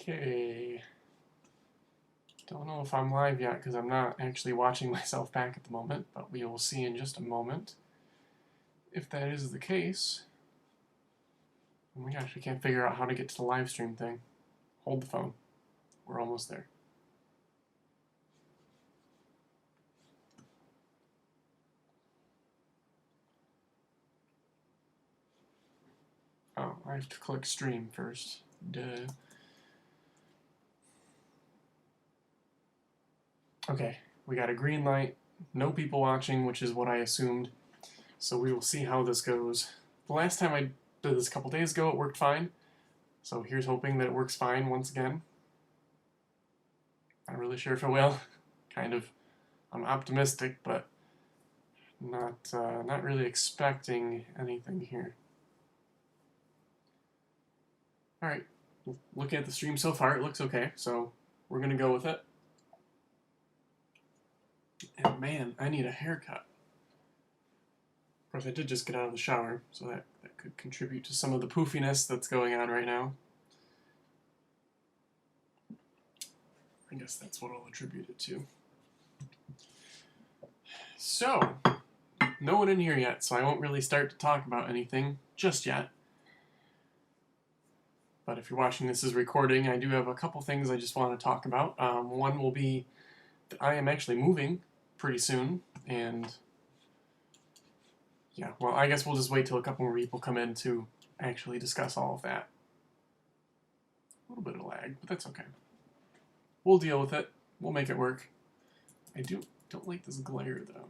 Okay. Don't know if I'm live yet because I'm not actually watching myself back at the moment, but we will see in just a moment if that is the case. Oh my gosh, I can't figure out how to get to the live stream thing. Hold the phone. We're almost there. Oh, I have to click stream first. Duh. Okay, we got a green light. No people watching, which is what I assumed. So we will see how this goes. The last time I did this a couple days ago, it worked fine. So here's hoping that it works fine once again. Not really sure if it will. Kind of. I'm optimistic, but not really expecting anything here. All right. Looking at the stream so far, it looks okay. So we're gonna go with it. And man, I need a haircut. Of course, I did just get out of the shower, so that could contribute to some of the poofiness that's going on right now. I guess that's what I'll attribute it to. So, no one in here yet, so I won't really start to talk about anything just yet. But if you're watching this as recording, I do have a couple things I just want to talk about. One will be that I am actually moving pretty soon, and yeah, well, I guess we'll just wait till a couple more people come in to actually discuss all of that. A little bit of lag, but that's okay. We'll deal with it. We'll make it work. I don't like this glare, though.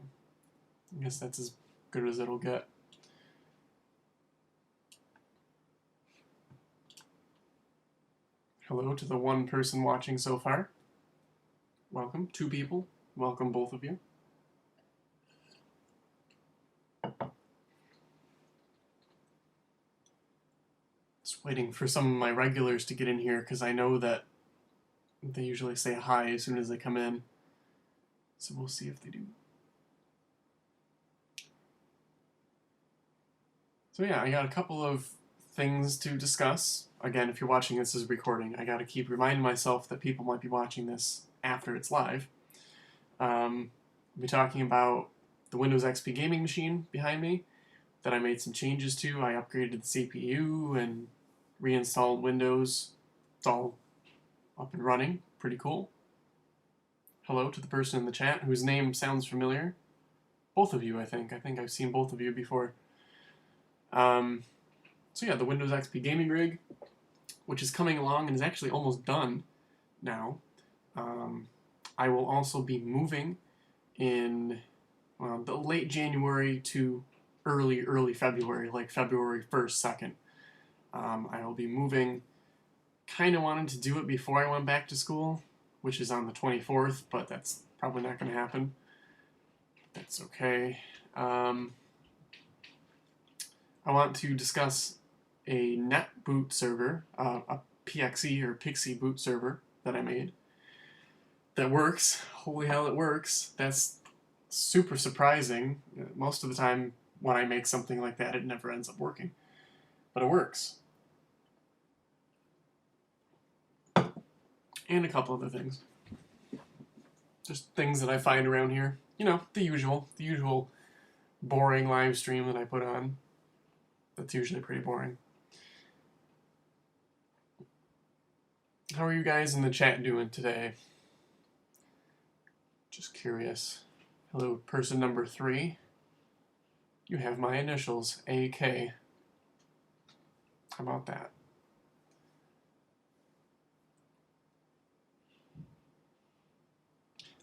I guess that's as good as it'll get. Hello to the one person watching so far. Welcome. 2 people. Welcome, both of you. Just waiting for some of my regulars to get in here because I know that they usually say hi as soon as they come in. So we'll see if they do. So yeah, I got a couple of things to discuss. Again, if you're watching this as a recording, I gotta keep reminding myself that people might be watching this after it's live. I'll be talking about the Windows XP gaming machine behind me that I made some changes to. I upgraded the CPU and reinstalled Windows. It's all up and running. Pretty cool. Hello to the person in the chat whose name sounds familiar. Both of you, I think. I think I've seen both of you before. So yeah, the Windows XP gaming rig, which is coming along and is actually almost done now. I will also be moving in the late January to early February, like February 1st, 2nd. I will be moving. Kind of wanted to do it before I went back to school, which is on the 24th, but that's probably not going to happen. That's okay. I want to discuss a net boot server, a PXE or Pixie boot server that I made that works. Holy hell, it works. That's super surprising. Most of the time when I make something like that, it never ends up working. But it works. And a couple other things. Just things that I find around here. You know, the usual boring live stream that I put on. That's usually pretty boring. How are you guys in the chat doing today? Just curious. Hello, person number 3. You have my initials, AK. How about that?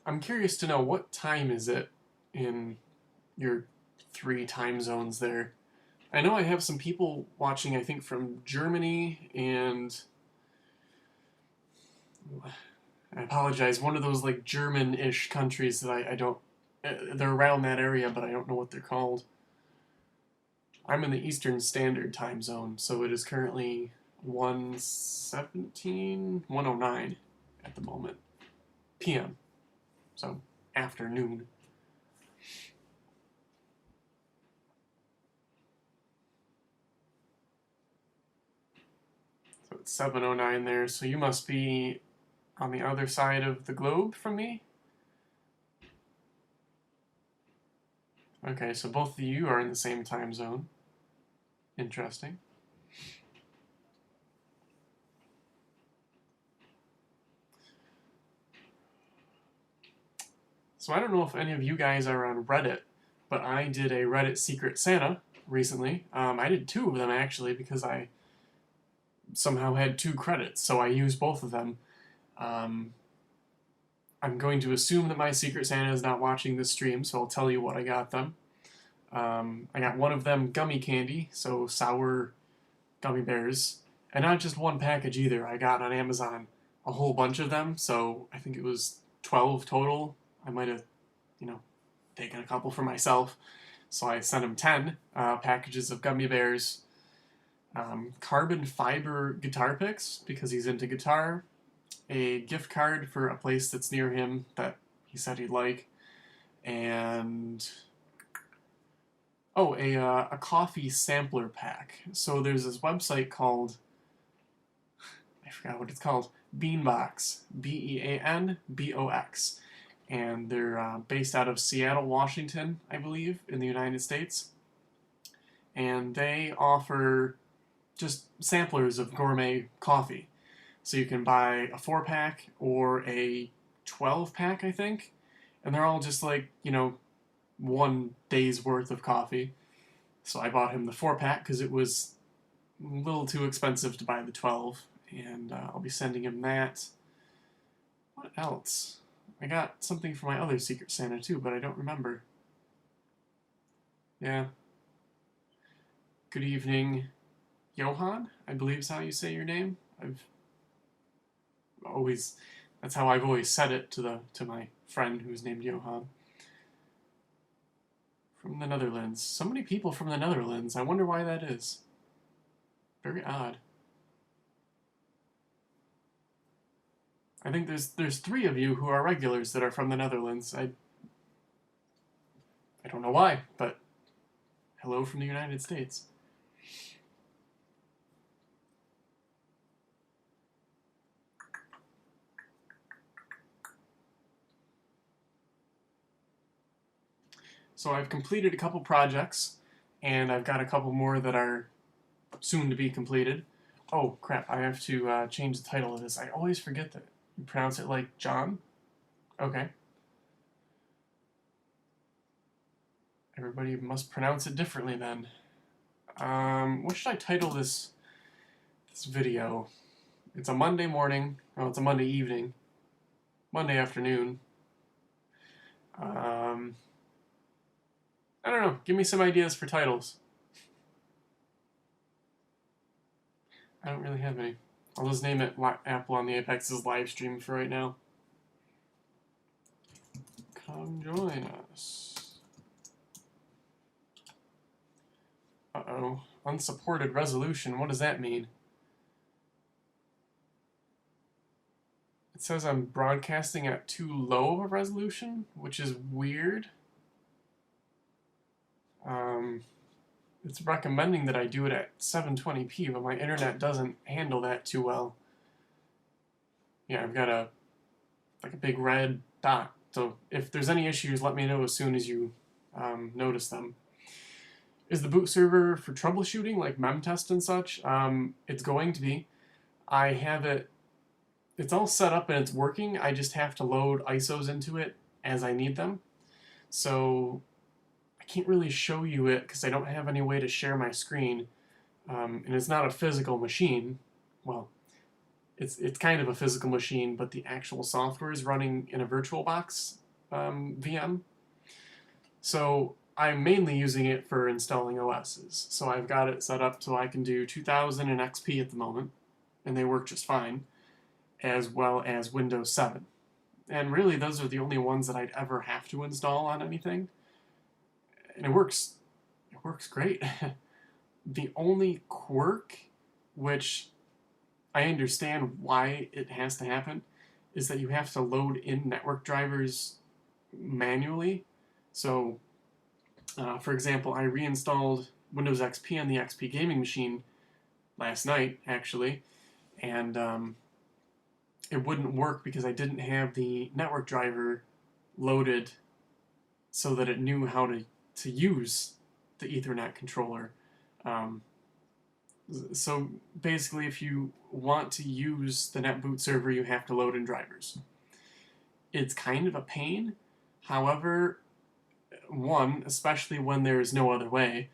I'm curious to know, what time is it in your 3 time zones there? I know I have some people watching, I think, from Germany and... I apologize, one of those like German-ish countries that I don't... they're around that area, but I don't know what they're called. I'm in the Eastern Standard Time Zone, so it is currently 1:09 at the moment. PM. So, afternoon. So It's 7:09 there, so you must be on the other side of the globe from me? Okay, so both of you are in the same time zone. Interesting. So I don't know if any of you guys are on Reddit, but I did a Reddit Secret Santa recently. I did 2 of them actually because I somehow had 2 credits, so I used both of them. I'm going to assume that my Secret Santa is not watching this stream, so I'll tell you what I got them. I got one of them gummy candy, so sour gummy bears, and not just one package either. I got on Amazon a whole bunch of them, so I think it was 12 total. I might have, taken a couple for myself, so I sent him 10 packages of gummy bears, carbon fiber guitar picks because he's into guitar, a gift card for a place that's near him that he said he'd like, and a coffee sampler pack. So there's this website called, I forgot what it's called, Beanbox, Beanbox, and they're based out of Seattle, Washington, I believe, in the United States, and they offer just samplers of gourmet coffee. So you can buy a 4-pack or a 12-pack, I think, and they're all just like, 1 day's worth of coffee. So I bought him the 4-pack because it was a little too expensive to buy the 12, and I'll be sending him that. What else? I got something for my other Secret Santa too, but I don't remember. Yeah. Good evening, Johan, I believe is how you say your name. That's how I've always said it to my friend who's named Johan. From the Netherlands. So many people from the Netherlands. I wonder why that is. Very odd. I think there's 3 of you who are regulars that are from the Netherlands. I don't know why, but hello from the United States. So I've completed a couple projects, and I've got a couple more that are soon to be completed. Oh, crap, I have to change the title of this. I always forget that you pronounce it like John. Okay. Everybody must pronounce it differently then. What should I title this video? It's a Monday morning. Oh, it's a Monday evening. Monday afternoon. I don't know. Give me some ideas for titles. I don't really have any. I'll just name it Apple on the Apex's live stream for right now. Come join us. Uh-oh. Unsupported resolution. What does that mean? It says I'm broadcasting at too low of a resolution, which is weird. It's recommending that I do it at 720p, but my internet doesn't handle that too well. Yeah, I've got a big red dot. So if there's any issues, let me know as soon as you notice them. Is the boot server for troubleshooting, like memtest and such? It's going to be. I have it. It's all set up and it's working. I just have to load ISOs into it as I need them. So I can't really show you it because I don't have any way to share my screen. And it's not a physical machine. Well, it's kind of a physical machine, but the actual software is running in a VirtualBox VM. So I'm mainly using it for installing OSs. So I've got it set up so I can do 2000 and XP at the moment, and they work just fine, as well as Windows 7. And really, those are the only ones that I'd ever have to install on anything. And it works great. The only quirk, which I understand why it has to happen, is that you have to load in network drivers manually. So, for example, I reinstalled Windows XP on the XP gaming machine last night, actually, and it wouldn't work because I didn't have the network driver loaded so that it knew how to use the Ethernet controller. Um, so basically, if you want to use the NetBoot server, you have to load in drivers. It's kind of a pain. However, one, especially when there is no other way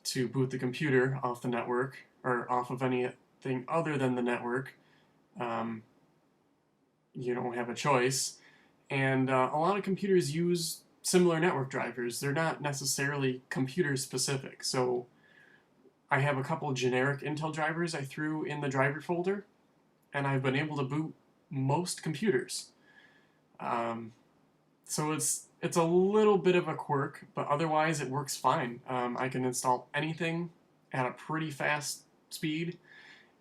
to boot the computer off the network or off of anything other than the network, um, you don't have a choice. And a lot of computers use similar network drivers. They're not necessarily computer specific. So I have a couple generic Intel drivers I threw in the driver folder, and I've been able to boot most computers. So it's a little bit of a quirk, but otherwise it works fine. I can install anything at a pretty fast speed,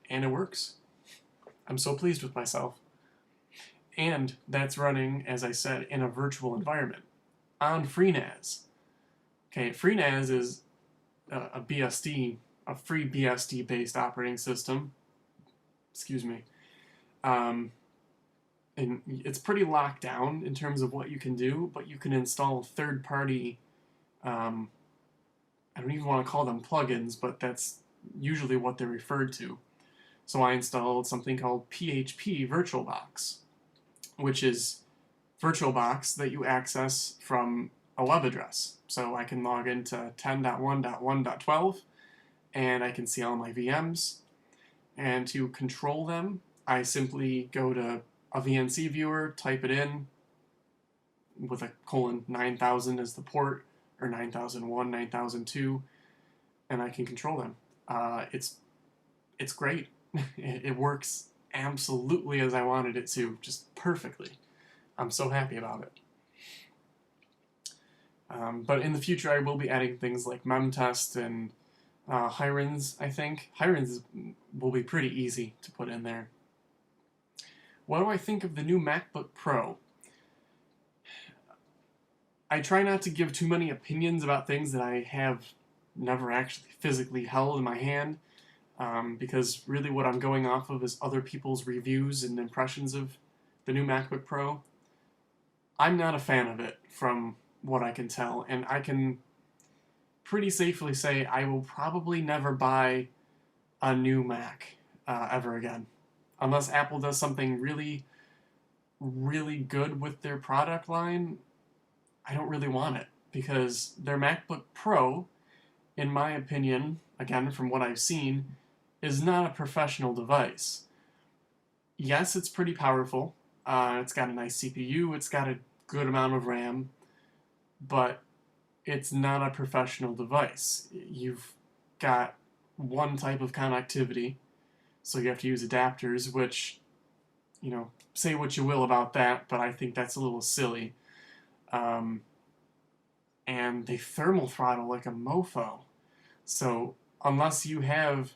and it works. I'm so pleased with myself. And that's running, as I said, in a virtual environment on FreeNAS. Okay, FreeNAS is a BSD, a free BSD-based operating system. Excuse me. And it's pretty locked down in terms of what you can do, but you can install third-party, I don't even want to call them plugins, but that's usually what they're referred to. So I installed something called PHP VirtualBox, which is VirtualBox that you access from a web address. So I can log into 10.1.1.12 and I can see all my VMs. And to control them, I simply go to a VNC viewer, type it in with a colon 9000 as the port, or 9001, 9002, and I can control them. It's great. It works absolutely as I wanted it to, just perfectly. I'm so happy about it. But in the future, I will be adding things like memtest and hirons, I think. Hirons will be pretty easy to put in there. What do I think of the new MacBook Pro? I try not to give too many opinions about things that I have never actually physically held in my hand, because really what I'm going off of is other people's reviews and impressions of the new MacBook Pro. I'm not a fan of it from what I can tell, and I can pretty safely say I will probably never buy a new Mac ever again. Unless Apple does something really, really good with their product line, I don't really want it. Because their MacBook Pro, in my opinion, again, from what I've seen, is not a professional device. Yes, it's pretty powerful. It's got a nice CPU, it's got a good amount of RAM, but it's not a professional device. You've got one type of connectivity, so you have to use adapters, which, you know, say what you will about that, but I think that's a little silly. And they thermal throttle like a mofo. So unless you have,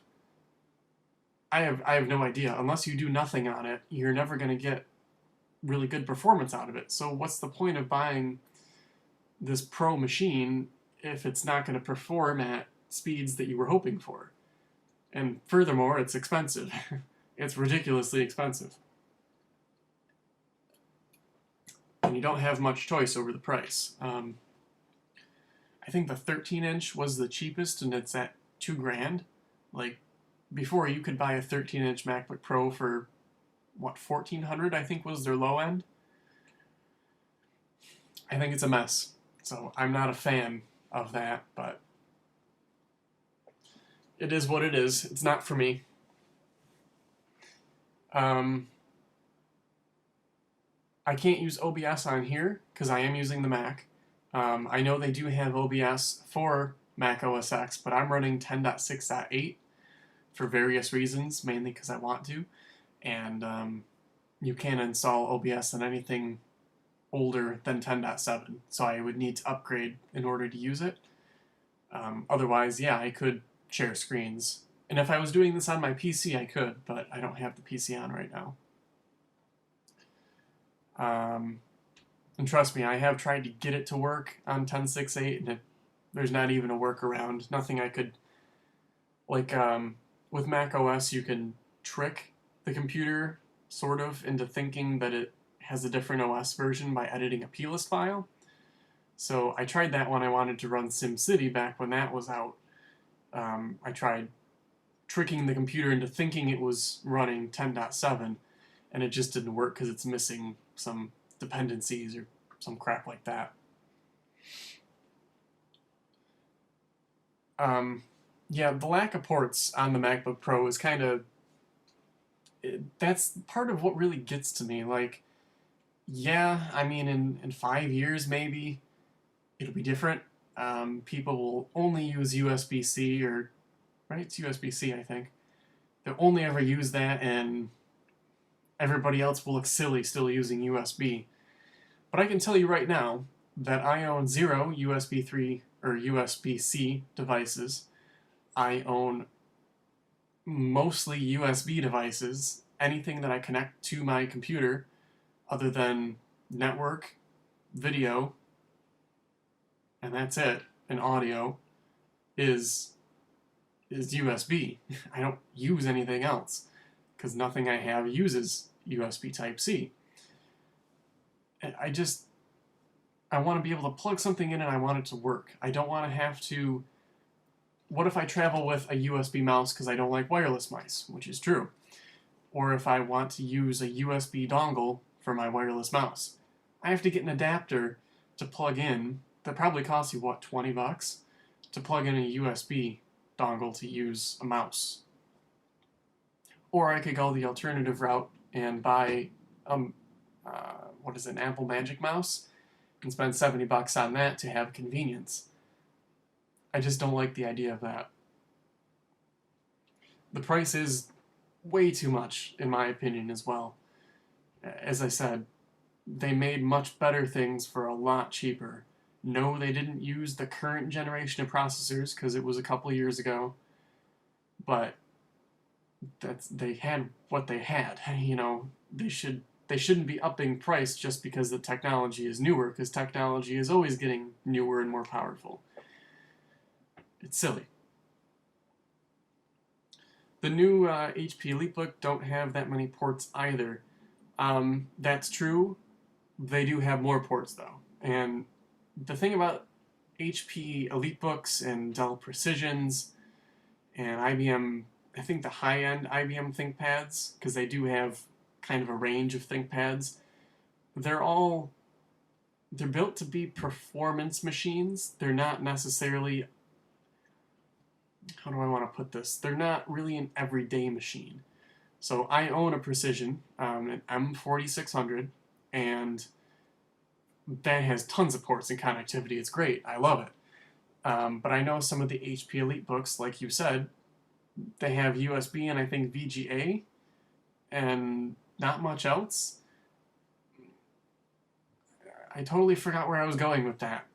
I have no idea. Unless you do nothing on it, you're never going to get really good performance out of it. So what's the point of buying this Pro machine if it's not going to perform at speeds that you were hoping for? And furthermore, it's expensive. It's ridiculously expensive. And you don't have much choice over the price. I think the 13-inch was the cheapest, and it's at $2,000. Like, before you could buy a 13-inch MacBook Pro for, what, $1,400, I think was their low end. I think it's a mess. So I'm not a fan of that, but it is what it is. It's not for me. I can't use OBS on here because I am using the Mac. I know they do have OBS for Mac OS X, but I'm running 10.6.8 for various reasons, mainly because I want to. And you can't install OBS on anything older than 10.7, so I would need to upgrade in order to use it. Otherwise, yeah, I could share screens. And if I was doing this on my PC, I could, but I don't have the PC on right now. And trust me, I have tried to get it to work on 10.6.8, and there's not even a workaround. Nothing I could, like, with Mac OS, you can trick the computer sort of into thinking that it has a different OS version by editing a plist file. So I tried that when I wanted to run SimCity back when that was out. I tried tricking the computer into thinking it was running 10.7, and it just didn't work because it's missing some dependencies or some crap like that. Yeah, the lack of ports on the MacBook Pro is kind of... that's part of what really gets to me. Like, yeah, I mean, in 5 years maybe it'll be different. People will only use USB-C, or, right, it's USB-C, I think. They'll only ever use that, and everybody else will look silly still using USB. But I can tell you right now that I own 0 USB 3 or USB-C devices. I own mostly USB devices. Anything that I connect to my computer, other than network, video, and that's it, and audio, is USB. I don't use anything else, because nothing I have uses USB Type-C. I want to be able to plug something in and I want it to work. I don't want to have to... what if I travel with a USB mouse because I don't like wireless mice, which is true. Or if I want to use a USB dongle for my wireless mouse. I have to get an adapter to plug in that probably costs you, what, $20? To plug in a USB dongle to use a mouse. Or I could go the alternative route and buy an Apple Magic Mouse, and spend $70 on that to have convenience. I just don't like the idea of that. The price is way too much, in my opinion, as well. As I said, they made much better things for a lot cheaper. No, they didn't use the current generation of processors, because it was a couple years ago, but they had what they had. You know, they shouldn't be upping price just because the technology is newer, because technology is always getting newer and more powerful. It's silly. The new HP EliteBook don't have that many ports either. That's true. They do have more ports though. And the thing about HP EliteBooks and Dell Precisions and IBM, I think the high-end IBM ThinkPads, because they do have kind of a range of ThinkPads, they're built to be performance machines. They're not necessarily... how do I want to put this? They're not really an everyday machine. So I own a Precision, an M4600, and that has tons of ports and connectivity. It's great. I love it. But I know some of the HP EliteBooks, like you said, they have USB and I think VGA, and not much else. I totally forgot where I was going with that.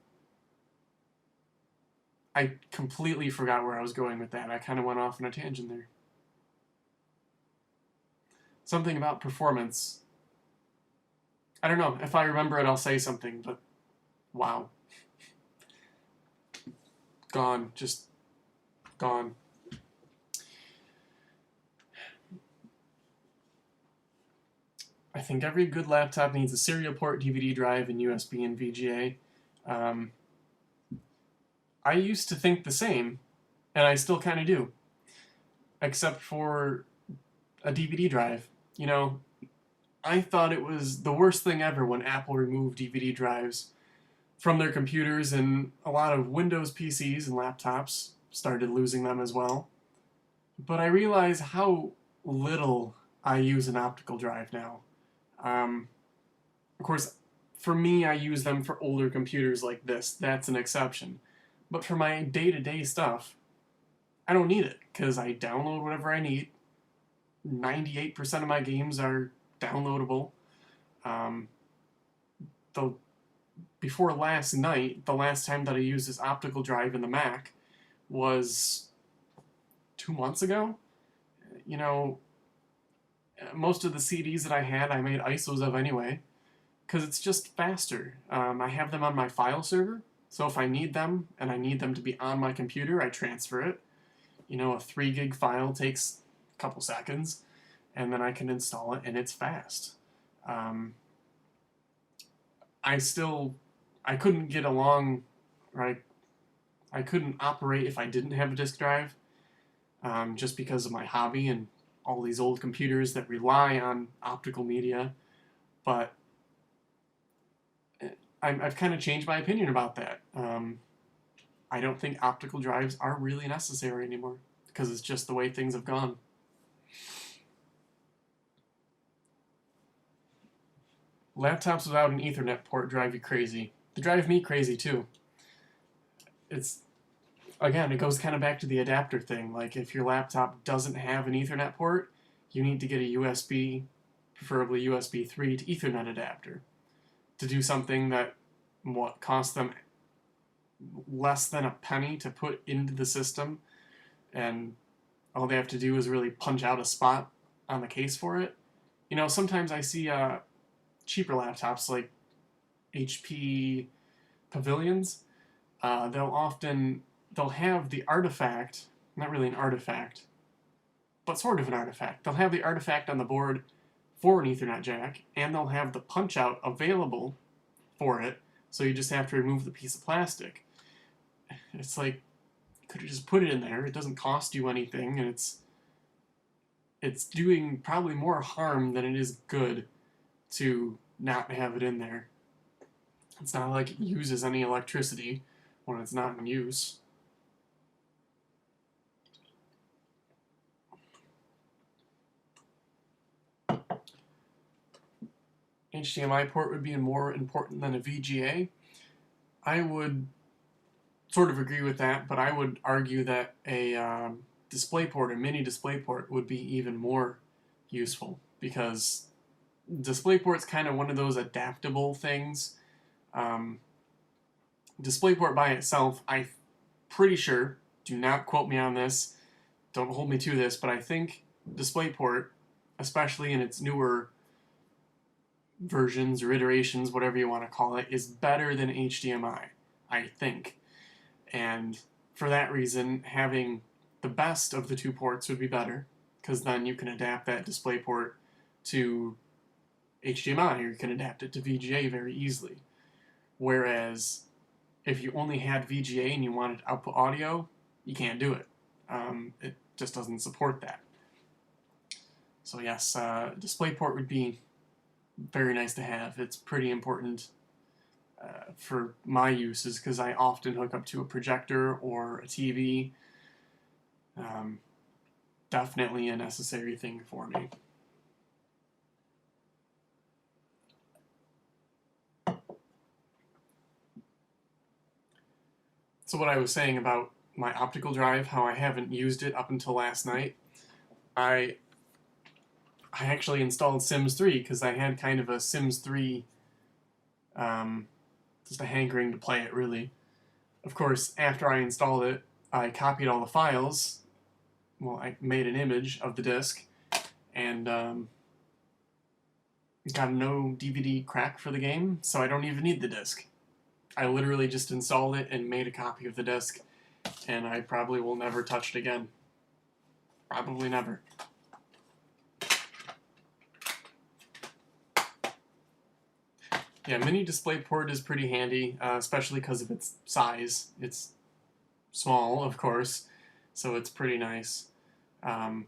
I completely forgot where I was going with that. I kind of went off on a tangent there. Something about performance. I don't know. If I remember it, I'll say something, but wow. Gone. Just gone. I think every good laptop needs a serial port, DVD drive, and USB and VGA. I used to think the same, and I still kind of do. Except for a DVD drive. You know, I thought it was the worst thing ever when Apple removed DVD drives from their computers, and a lot of Windows PCs and laptops started losing them as well. But I realize how little I use an optical drive now. Of course, for me, I use them for older computers like this. That's an exception. But for my day-to-day stuff, I don't need it, because I download whatever I need. 98% of my games are downloadable. Before last night, the last time that I used this optical drive in the Mac was 2 months ago. You know, most of the CDs that I had, I made ISOs of anyway, because it's just faster. I have them on my file server, so if I need them, and I need them to be on my computer, I transfer it. You know, a 3 gig file takes a couple seconds. and then I can install it, and it's fast. I couldn't get along, right? I couldn't operate if I didn't have a disk drive, just because of my hobby and all these old computers that rely on optical media. But I've kind of changed my opinion about that. I don't think optical drives are really necessary anymore, because it's just the way things have gone. Laptops without an Ethernet port drive you crazy. They drive me crazy too. Again, it goes kind of back to the adapter thing. Like, if your laptop doesn't have an Ethernet port, you need to get a USB, preferably USB 3 to Ethernet adapter to do something that costs them less than a penny to put into the system, and all they have to do is really punch out a spot on the case for it. You know, sometimes I see cheaper laptops like HP Pavilions. They'll have the artifact, not really an artifact, but sort of an artifact. They'll have the artifact on the board for an Ethernet jack, and they'll have the punch out available for it, so you just have to remove the piece of plastic. It's like, you could have just put it in there. It doesn't cost you anything, and it's doing probably more harm than it is good to not have it in there. It's not like it uses any electricity when it's not in use. HDMI port would be more important than a VGA. I would sort of agree with that, but I would argue that a DisplayPort, a mini DisplayPort, would be even more useful, because DisplayPort's kind of one of those adaptable things. DisplayPort by itself, I'm pretty sure, do not quote me on this, don't hold me to this, but I think DisplayPort, especially in its newer versions or iterations, whatever you want to call it, is better than HDMI, I think. And for that reason, having the best of the two ports would be better, because then you can adapt that DisplayPort to HDMI, or you can adapt it to VGA very easily. Whereas if you only had VGA and you wanted output audio, you can't do it. It just doesn't support that. So yes, DisplayPort would be very nice to have. It's pretty important for my uses, because I often hook up to a projector or a TV. Definitely a necessary thing for me. So what I was saying about my optical drive, how I haven't used it up until last night, I actually installed Sims 3 because I had kind of a Sims 3, just a hankering to play it, really. Of course, after I installed it, I copied all the files. Well, I made an image of the disc, and got a no DVD crack for the game, so I don't even need the disc. I literally just installed it and made a copy of the disc, and I probably will never touch it again. Probably never. Yeah, mini DisplayPort is pretty handy, especially because of its size. It's small, of course, so it's pretty nice. And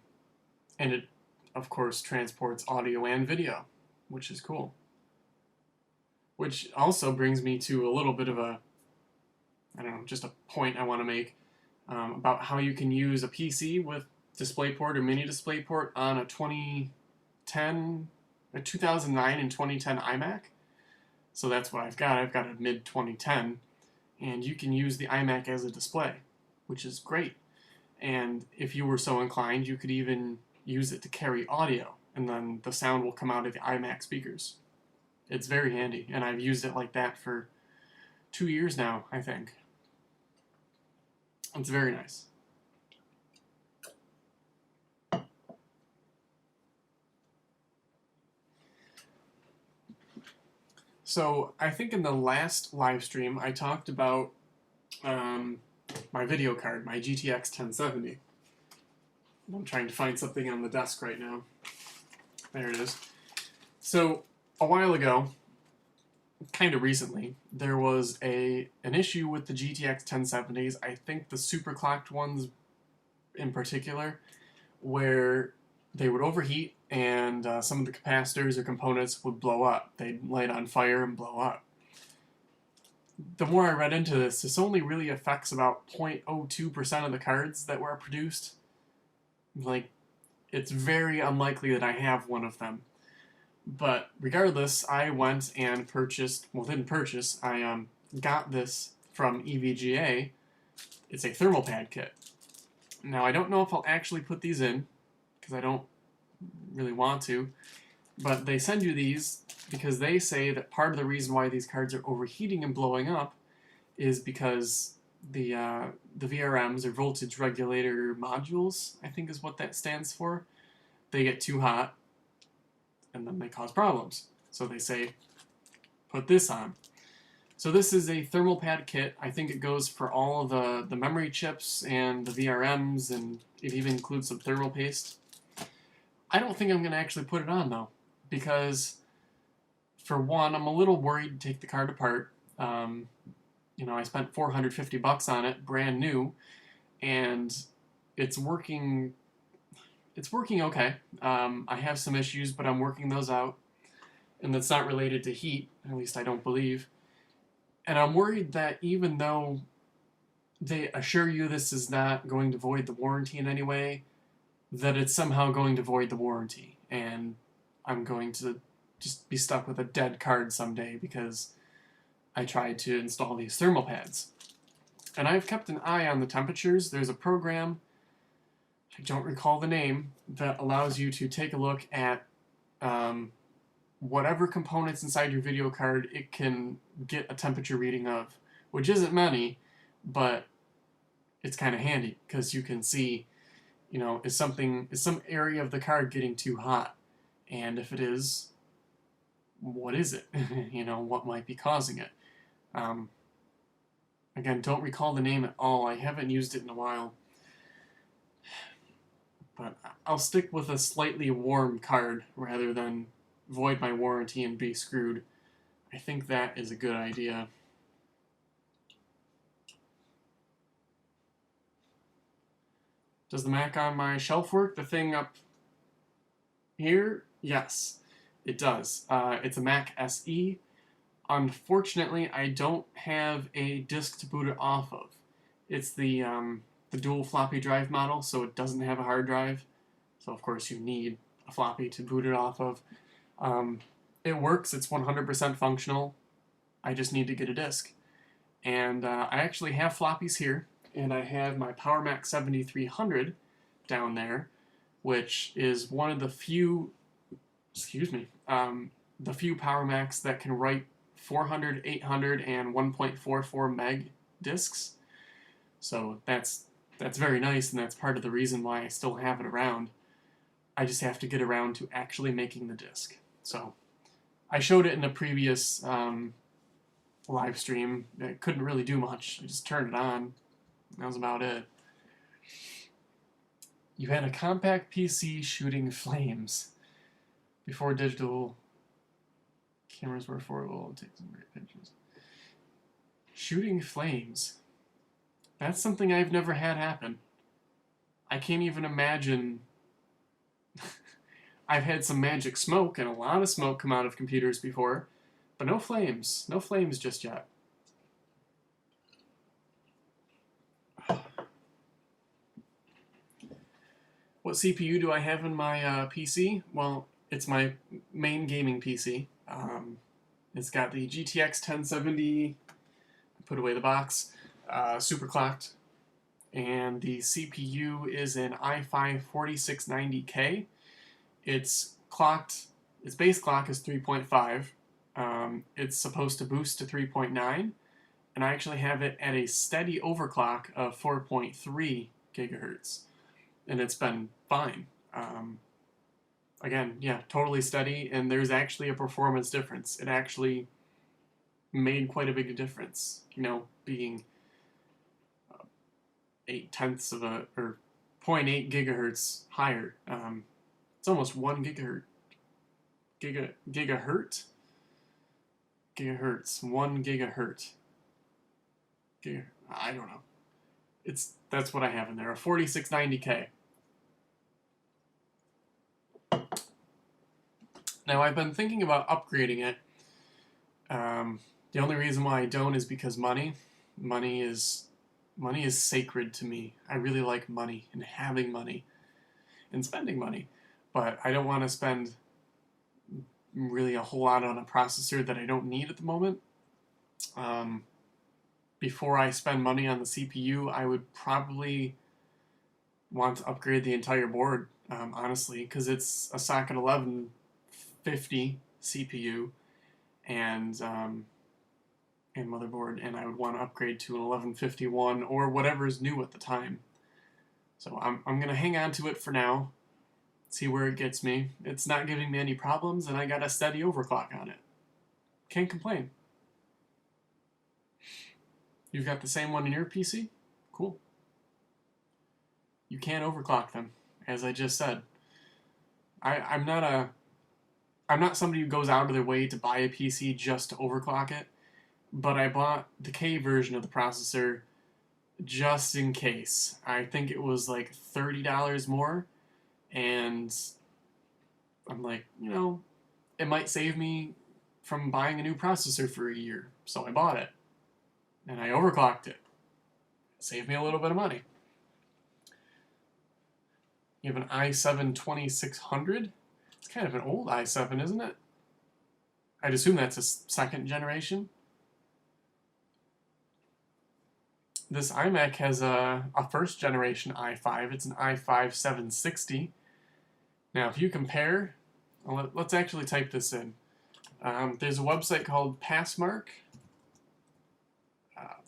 it, of course, transports audio and video, which is cool. Which also brings me to a little bit of a, I don't know, just a point I want to make about how you can use a PC with DisplayPort or mini DisplayPort on a 2009 and 2010 iMac. So that's what I've got. I've got a mid-2010, and you can use the iMac as a display, which is great. And if you were so inclined, you could even use it to carry audio, and then the sound will come out of the iMac speakers. It's very handy, and I've used it like that for 2 years now, I think. It's very nice. So I think in the last live stream I talked about my video card, my GTX 1070. I'm trying to find something on the desk right now. There it is. So, a while ago, kind of recently, there was an issue with the GTX 1070s, I think the super clocked ones in particular, where they would overheat and some of the capacitors or components would blow up. They'd light on fire and blow up. The more I read into this only really affects about 0.02% of the cards that were produced. Like, it's very unlikely that I have one of them. But regardless, I went and purchased, well, didn't purchase, I got this from EVGA. It's a thermal pad kit. Now, I don't know if I'll actually put these in, because I don't really want to, but they send you these because they say that part of the reason why these cards are overheating and blowing up is because the VRMs, or voltage regulator modules, I think is what that stands for, they get too hot and then they cause problems. So they say, put this on. So this is a thermal pad kit. I think it goes for all the memory chips and the VRMs, and it even includes some thermal paste. I don't think I'm going to actually put it on, though, because, for one, I'm a little worried to take the card apart. You know, I spent $450 on it, brand new, and it's working okay. I have some issues, but I'm working those out, and that's not related to heat, at least I don't believe. And I'm worried that even though they assure you this is not going to void the warranty in any way, that it's somehow going to void the warranty, and I'm going to just be stuck with a dead card someday because I tried to install these thermal pads. And I've kept an eye on the temperatures. There's a program, I don't recall the name, that allows you to take a look at whatever components inside your video card it can get a temperature reading of, which isn't many, but it's kind of handy because you can see, you know, is some area of the card getting too hot? And if it is, what is it? You know, what might be causing it? Again, don't recall the name at all. I haven't used it in a while. But I'll stick with a slightly warm card rather than void my warranty and be screwed. I think that is a good idea. Does the Mac on my shelf work? The thing up here? Yes, it does. It's a Mac SE. Unfortunately, I don't have a disk to boot it off of. It's the dual floppy drive model, so it doesn't have a hard drive. So of course you need a floppy to boot it off of. It works, it's 100% functional. I just need to get a disk. And I actually have floppies here, and I have my PowerMac 7300 down there, which is one of the few, the few PowerMacs that can write 400, 800, and 1.44 meg disks. So that's very nice, and that's part of the reason why I still have it around. I just have to get around to actually making the disk. So I showed it in a previous live stream. I couldn't really do much. I just turned it on. That was about it. You had a compact PC shooting flames before digital cameras were affordable. Take some great pictures. Shooting flames. That's something I've never had happen. I can't even imagine. I've had some magic smoke and a lot of smoke come out of computers before, but no flames. No flames just yet. What CPU do I have in my PC? Well, it's my main gaming PC. It's got the GTX 1070, put away the box, super clocked, and the CPU is an i5-4690K. Its base clock is 3.5. It's supposed to boost to 3.9, and I actually have it at a steady overclock of 4.3 gigahertz, and it's been fine. Again, yeah, totally steady, and there's actually a performance difference. It actually made quite a big difference, you know, being 0.8 of a, or 0.8 gigahertz higher. It's almost 1 gigahertz gigahertz, 1 gigahertz. I don't know. That's what I have in there. A 4690K. Now I've been thinking about upgrading it. The only reason why I don't is because money is sacred to me. I really like money and having money and spending money, but I don't want to spend really a whole lot on a processor that I don't need at the moment. Before I spend money on the CPU, I would probably want to upgrade the entire board, honestly, because it's a socket 1150 CPU and motherboard, and I would want to upgrade to an 1151 or whatever is new at the time. So I'm going to hang on to it for now, see where it gets me. It's not giving me any problems, and I got a steady overclock on it. Can't complain. You've got the same one in your PC? Cool. You can't overclock them, as I just said. I'm not somebody who goes out of their way to buy a PC just to overclock it, but I bought the K version of the processor just in case. I think it was like $30 more, and I'm like, it might save me from buying a new processor for a year, so I bought it. And I overclocked it. Saved me a little bit of money. You have an i7-2600. It's kind of an old i7, isn't it? I'd assume that's a second generation. This iMac has a first generation i5. It's an i5-760. Now, if you compare, let's actually type this in. There's a website called Passmark.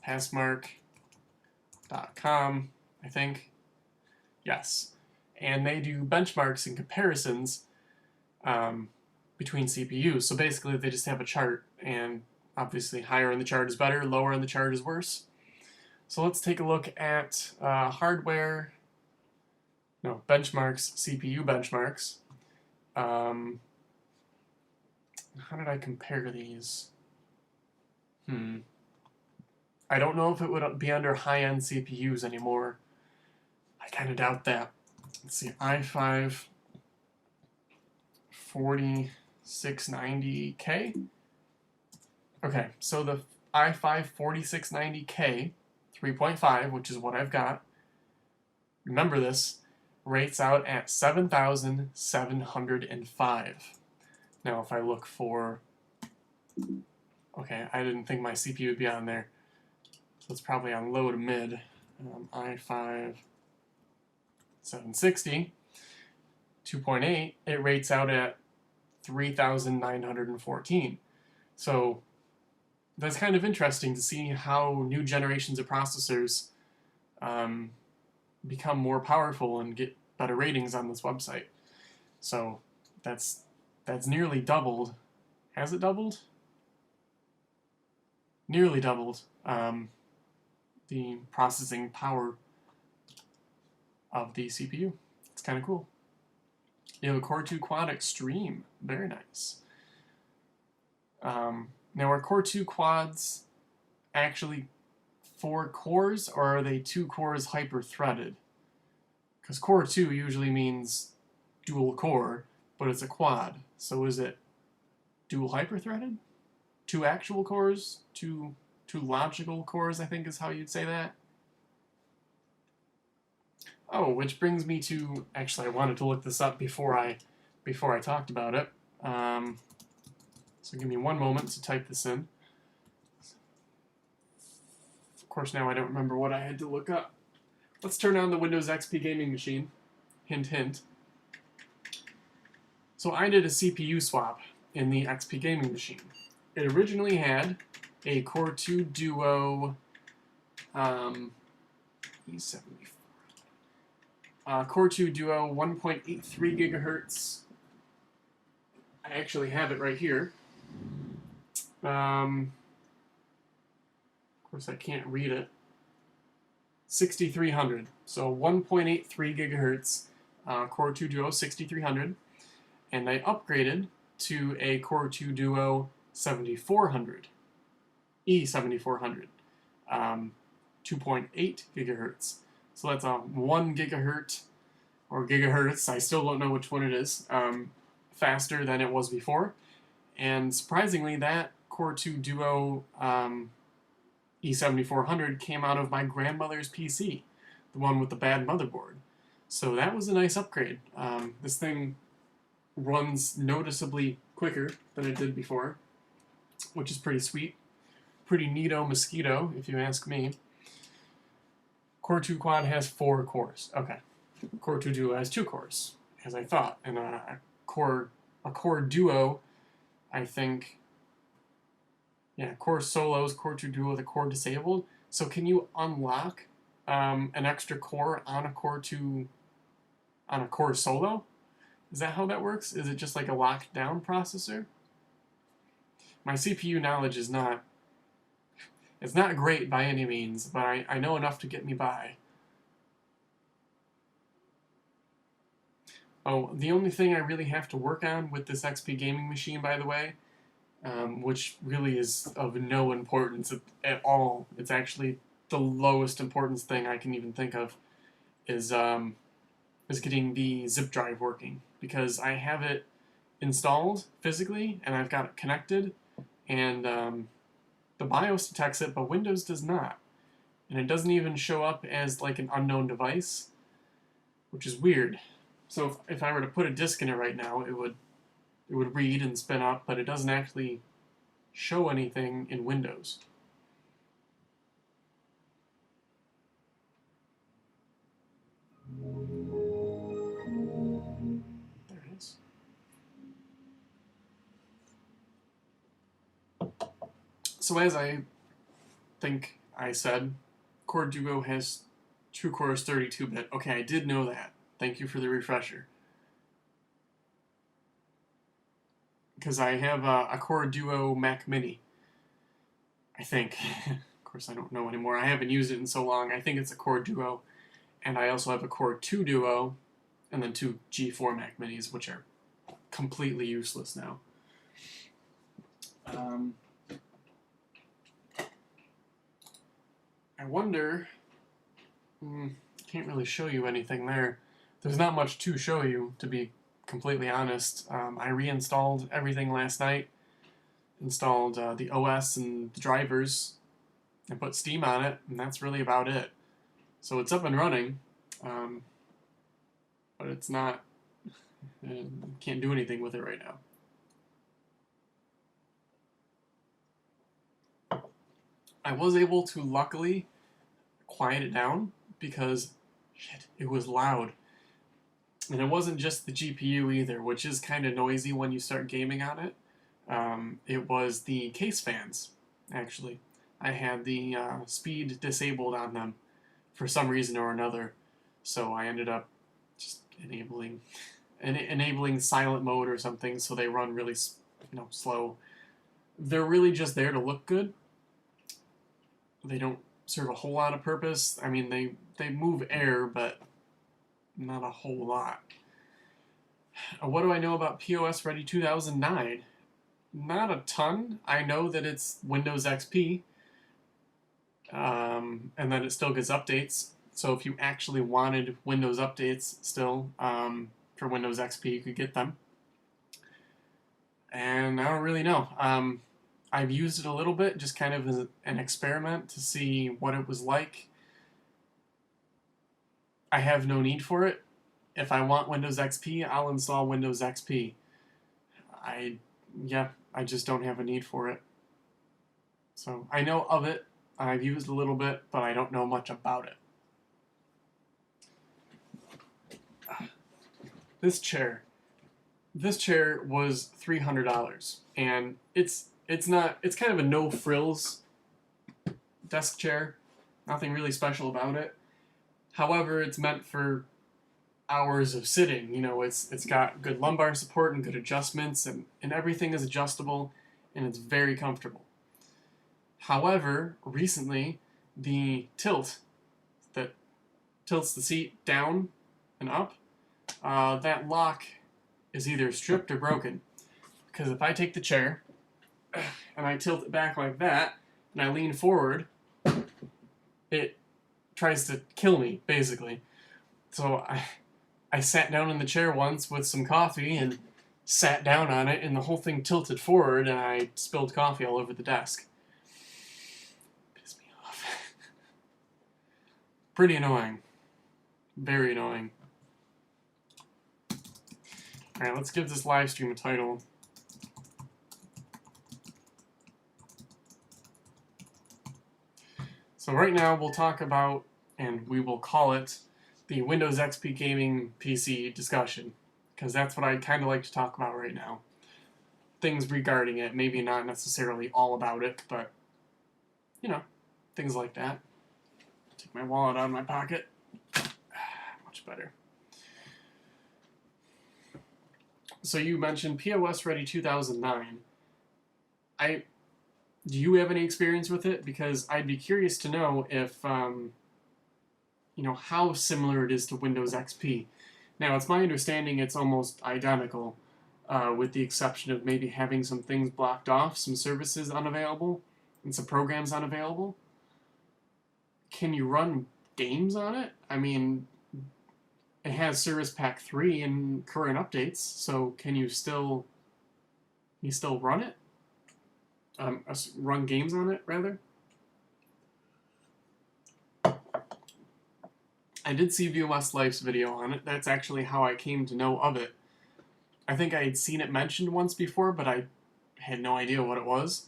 Passmark.com, I think. Yes. And they do benchmarks and comparisons between CPUs. So basically, they just have a chart, and obviously higher in the chart is better, lower in the chart is worse. So let's take a look at benchmarks, CPU benchmarks. How did I compare these? I don't know if it would be under high-end CPUs anymore. I kind of doubt that. Let's see, i5 4690K. Okay, so the i5 4690K 3.5, which is what I've got, remember this, rates out at 7,705. Now if I look for, okay, I didn't think my CPU would be on there. So it's probably on low to mid. i5 760, 2.8, it rates out at 3,914. So that's kind of interesting to see how new generations of processors become more powerful and get better ratings on this website. So that's nearly doubled. Has it doubled? Nearly doubled the processing power of the CPU. It's kind of cool. You have a Core 2 Quad Extreme. Very nice. Now, are Core 2 Quads actually 4 cores, or are they 2 cores hyper-threaded? Because Core 2 usually means dual core, but it's a quad. So is it dual hyper-threaded? 2 actual cores? 2 logical cores, I think is how you'd say that. Oh, which brings me to, actually I wanted to look this up before I talked about it. So give me one moment to type this in. Of course, now I don't remember what I had to look up. Let's turn on the Windows XP gaming machine. Hint, hint. So I did a CPU swap in the XP gaming machine. It originally had a Core 2 Duo E74. Core 2 Duo 1.83 gigahertz. I actually have it right here. Of course, I can't read it. 6300. So 1.83 gigahertz Core 2 Duo 6300. And I upgraded to a Core 2 Duo 7400, E7400, 2.8 gigahertz. So that's a 1 gigahertz, or gigahertz, I still don't know which one it is, faster than it was before. And surprisingly, that Core 2 Duo E7400 came out of my grandmother's PC, the one with the bad motherboard. So that was a nice upgrade. This thing runs noticeably quicker than it did before, which is pretty sweet. Pretty neato mosquito, if you ask me. Core 2 Quad has 4 cores. Okay. Core 2 Duo has 2 cores, as I thought. And a Core Duo, I think, yeah, Core Solo's Core 2 Duo, the core disabled. So can you unlock an extra core on a Core Solo? Is that how that works? Is it just like a locked down processor? My CPU knowledge is not, it's not great by any means, but I know enough to get me by. Oh, the only thing I really have to work on with this XP gaming machine, by the way, which really is of no importance at all, it's actually the lowest importance thing I can even think of, is getting the zip drive working. Because I have it installed physically, and I've got it connected, and the BIOS detects it, but Windows does not. And it doesn't even show up as like an unknown device, which is weird. So if I were to put a disk in it right now, it would read and spin up, but it doesn't actually show anything in Windows. There it is. So as I think I said, Core Duo has 2 cores, 32-bit. Okay, I did know that. Thank you for the refresher. Because I have a Core Duo Mac Mini, I think. Of course, I don't know anymore. I haven't used it in so long. I think it's a Core Duo. And I also have a Core 2 Duo, and then 2 G4 Mac Minis, which are completely useless now. I wonder... can't really show you anything there. There's not much to show you, to be completely honest. I reinstalled everything last night, installed the OS and the drivers, and put Steam on it, and that's really about it. So it's up and running, but it's not, can't do anything with it right now. I was able to luckily quiet it down because, shit, it was loud. And it wasn't just the GPU either, which is kind of noisy when you start gaming on it. It was the case fans, actually. I had the speed disabled on them for some reason or another, so I ended up just enabling silent mode or something, so they run really slow. They're really just there to look good. They don't serve a whole lot of purpose. I mean, they move air, but not a whole lot. What do I know about POS Ready 2009? Not a ton. I know that it's Windows XP, and that it still gets updates. So if you actually wanted Windows updates still for Windows XP, you could get them. And I don't really know. I've used it a little bit, just kind of as an experiment to see what it was like. I have no need for it. If I want Windows XP, I'll install Windows XP. I just don't have a need for it. So I know of it, I've used a little bit, but I don't know much about it. This chair was $300, and it's kind of a no frills desk chair. Nothing really special about it. However, it's meant for hours of sitting. You know, it's got good lumbar support and good adjustments, and everything is adjustable, and it's very comfortable. However, recently, the tilt that tilts the seat down and up, that lock is either stripped or broken. because if I take the chair and I tilt it back like that, and I lean forward, it tries to kill me, basically. So I sat down in the chair once with some coffee and sat down on it, and the whole thing tilted forward, and I spilled coffee all over the desk. Pissed me off. Pretty annoying. Very annoying. Alright, let's give this live stream a title. So right now we'll talk about, and we will call it, the Windows XP Gaming PC discussion, because that's what I'd kind of like to talk about right now. Things regarding it, maybe not necessarily all about it, but, you know, things like that. Take my wallet out of my pocket. Much better. So you mentioned POS Ready 2009. Do you have any experience with it? Because I'd be curious to know if, you know, how similar it is to Windows XP. Now, it's my understanding it's almost identical, with the exception of maybe having some things blocked off, some services unavailable, and some programs unavailable. Can you run games on it? I mean, it has Service Pack 3 and current updates, so can you still run it? Run games on it, rather? I did see VOS Life's video on it. That's actually how I came to know of it. I think I had seen it mentioned once before, but I had no idea what it was.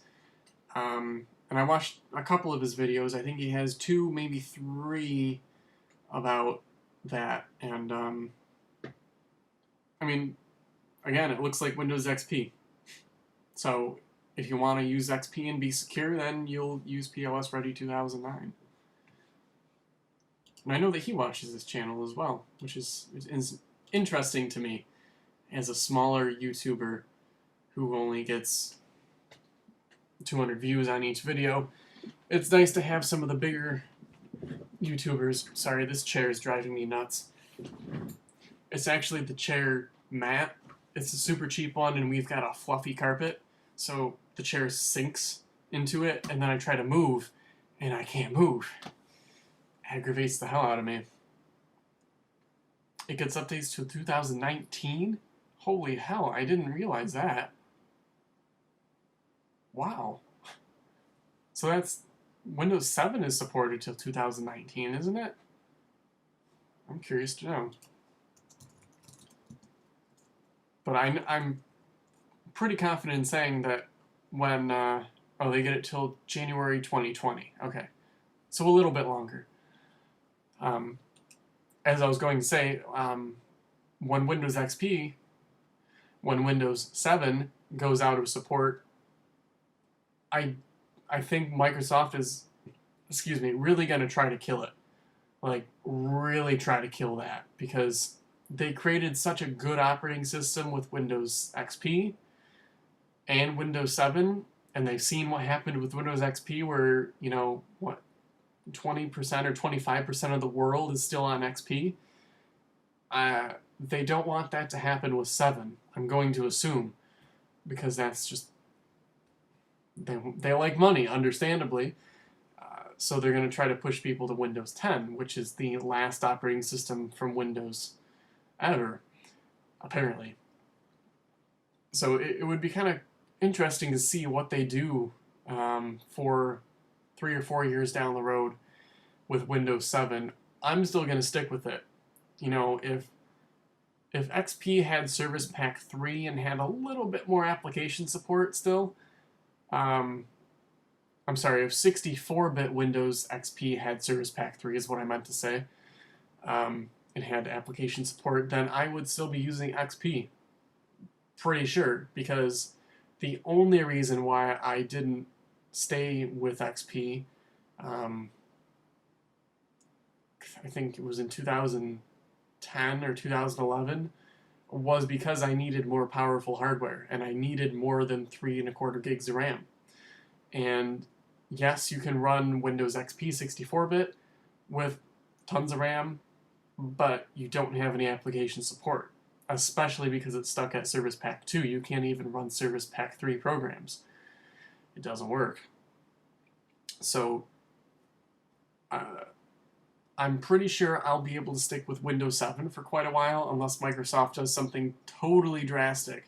And I watched a couple of his videos. I think he has 2, maybe 3 about that. And, I mean, again, it looks like Windows XP. So, if you want to use XP and be secure, then you'll use POS Ready 2009. And I know that he watches this channel as well, which is interesting to me as a smaller YouTuber who only gets 200 views on each video. It's nice to have some of the bigger YouTubers. Sorry, this chair is driving me nuts. It's actually the chair mat. It's a super cheap one, and we've got a fluffy carpet, so the chair sinks into it, and then I try to move, and I can't move. Aggravates the hell out of me. It gets updates to 2019? Holy hell, I didn't realize that. Wow. So that's... Windows 7 is supported till 2019, isn't it? I'm curious to know. But I'm pretty confident in saying that when... oh, they get it till January 2020. Okay. So a little bit longer. As I was going to say, when Windows XP, when Windows 7 goes out of support, I think Microsoft is, really going to try to kill it. Like, really try to kill that. Because they created such a good operating system with Windows XP and Windows 7, and they've seen what happened with Windows XP where, you know, what, 20% or 25% of the world is still on XP. They don't want that to happen with 7, I'm going to assume, because that's just... They like money, understandably, so they're going to try to push people to Windows 10, which is the last operating system from Windows ever, apparently. So it would be kind of interesting to see what they do for 3 or 4 years down the road with Windows 7. I'm still going to stick with it. You know, if XP had Service Pack 3 and had a little bit more application support still, I'm sorry, if 64-bit Windows XP had Service Pack 3 is what I meant to say, and had application support, then I would still be using XP. Pretty sure, because the only reason why I didn't stay with XP, I think it was in 2010 or 2011, was because I needed more powerful hardware, and I needed more than 3¼ gigs of RAM. And yes, you can run Windows XP 64-bit with tons of RAM, but you don't have any application support. especially because it's stuck at Service Pack 2. You can't even run Service Pack 3 programs. It doesn't work. So I'm pretty sure I'll be able to stick with Windows 7 for quite a while, unless Microsoft does something totally drastic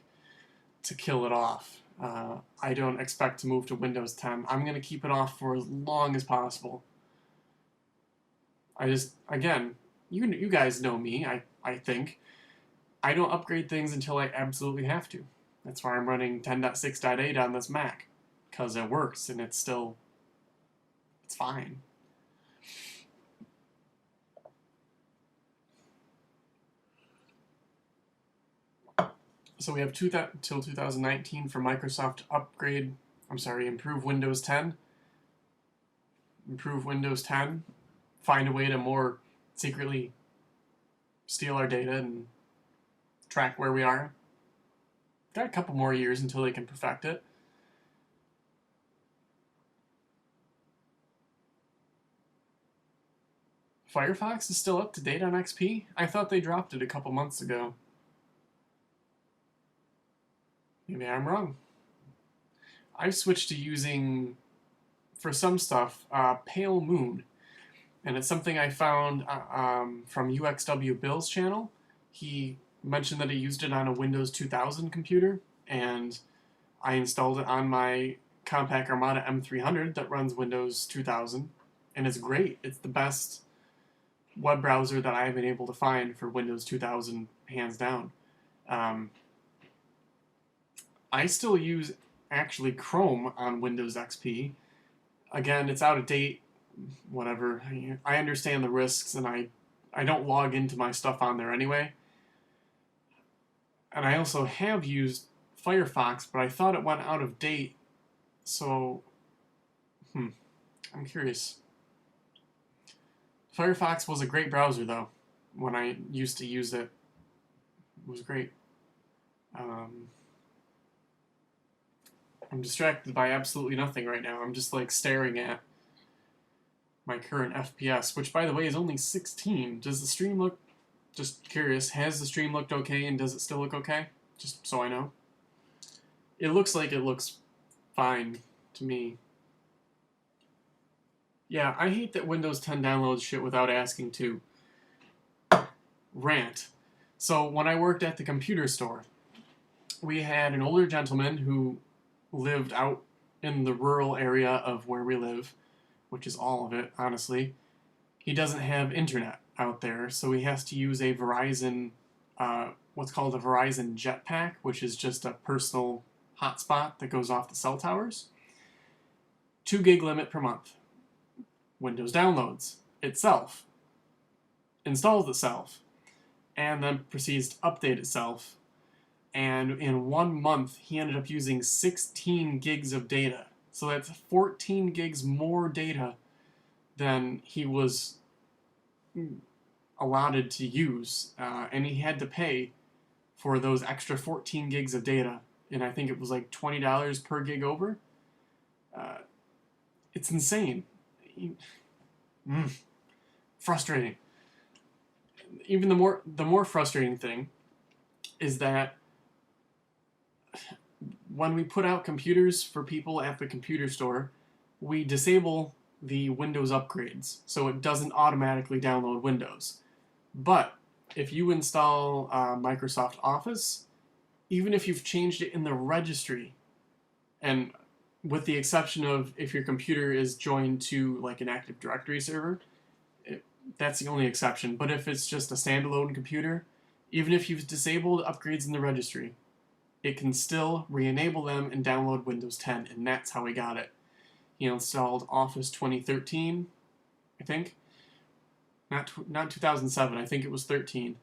to kill it off. I don't expect to move to Windows 10. I'm going to keep it off for as long as possible. Again, you guys know me, I think. I don't upgrade things until I absolutely have to. That's why I'm running 10.6.8 on this Mac, because it works and it's fine. So we have till 2019 for Microsoft to improve Windows 10. Improve Windows 10. Find a way to more secretly steal our data and track where we are. Got a couple more years until they can perfect it. Firefox is still up to date on XP? I thought they dropped it a couple months ago. Maybe I'm wrong. I've switched to using, for some stuff, Pale Moon. And it's something I found from UXW Bill's channel. He mentioned that he used it on a Windows 2000 computer, and I installed it on my Compaq Armada M300 that runs Windows 2000, and it's great. It's the best web browser that I've been able to find for Windows 2000, hands down. I still use, actually, Chrome on Windows XP. Again, it's out of date, whatever. I understand the risks, and I don't log into my stuff on there anyway. And I also have used Firefox, but I thought it went out of date, so I'm curious. Firefox was a great browser, though. When I used to use it, it was great. I'm distracted by absolutely nothing right now. I'm just like staring at my current FPS, which, by the way, is only 16. Does the stream look, just curious, has the stream looked okay, and does it still look okay? Just so I know. It looks like it looks fine to me. Yeah, I hate that Windows 10 downloads shit without asking to. Rant. So when I worked at the computer store, we had an older gentleman who lived out in the rural area of where we live, which is all of it, honestly. He doesn't have internet out there, so he has to use a Verizon, what's called a Verizon Jetpack, which is just a personal hotspot that goes off the cell towers. 2 gig limit per month. Windows downloads itself, installs itself, and then proceeds to update itself. And in 1 month, he ended up using 16 gigs of data. So that's 14 gigs more data than he was allotted to use. And he had to pay for those extra 14 gigs of data. And I think it was like $20 per gig over. It's insane. Frustrating. Even the more frustrating thing is that when we put out computers for people at the computer store, we disable the Windows upgrades, so it doesn't automatically download Windows. But if you install Microsoft Office, even if you've changed it in the registry, and with the exception of if your computer is joined to like an Active Directory server, that's the only exception. But if it's just a standalone computer, even if you've disabled upgrades in the registry, it can still re-enable them and download Windows 10, and that's how we got it. He installed Office 2013, I think. Not 2007, I think it was 13.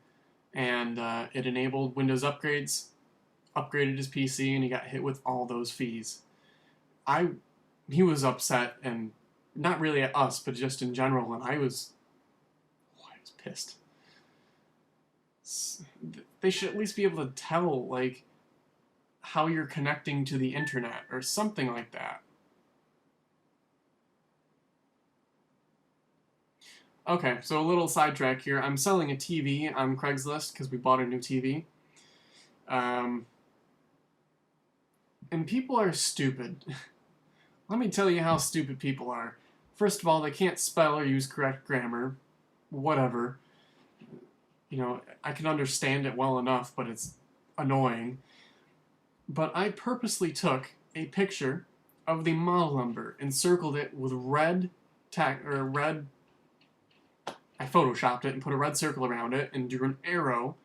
And it enabled Windows upgrades, upgraded his PC, and he got hit with all those fees. He was upset, and not really at us, but just in general, and I was pissed. They should at least be able to tell, like, how you're connecting to the internet or something like that. Okay, so a little sidetrack here. I'm selling a TV on Craigslist because we bought a new TV. Um, and people are stupid. Let me tell you how stupid people are. First of all, they can't spell or use correct grammar. Whatever. You know, I can understand it well enough, but it's annoying. But I purposely took a picture of the model number and circled it with red red. I photoshopped it and put a red circle around it and drew an arrow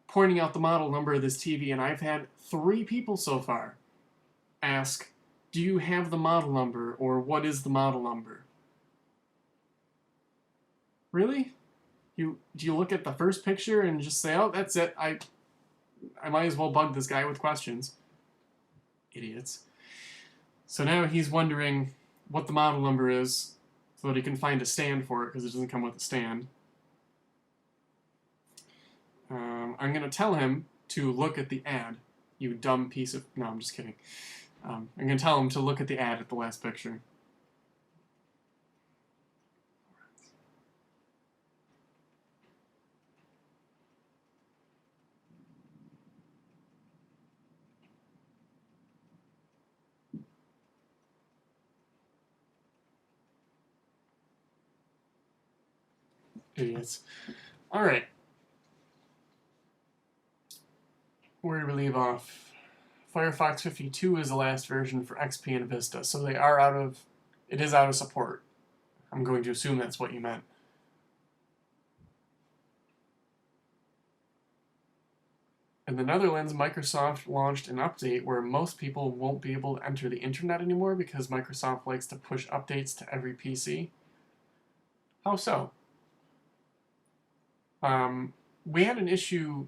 pointing out the model number of this TV. And I've had 3 people so far ask, "Do you have the model number?" or "What is the model number?" Really? Do you look at the first picture and just say, "Oh, that's it. I might as well bug this guy with questions." Idiots. So now he's wondering what the model number is so that he can find a stand for it because it doesn't come with a stand. I'm going to tell him to look at the ad. You dumb piece of... No, I'm just kidding. I'm going to tell him to look at the ad at the last picture. Idiots. Alright. Where did we leave off? Firefox 52 is the last version for XP and Vista, so they are out of... It is out of support. I'm going to assume that's what you meant. In the Netherlands, Microsoft launched an update where most people won't be able to enter the internet anymore because Microsoft likes to push updates to every PC. How so? We had an issue,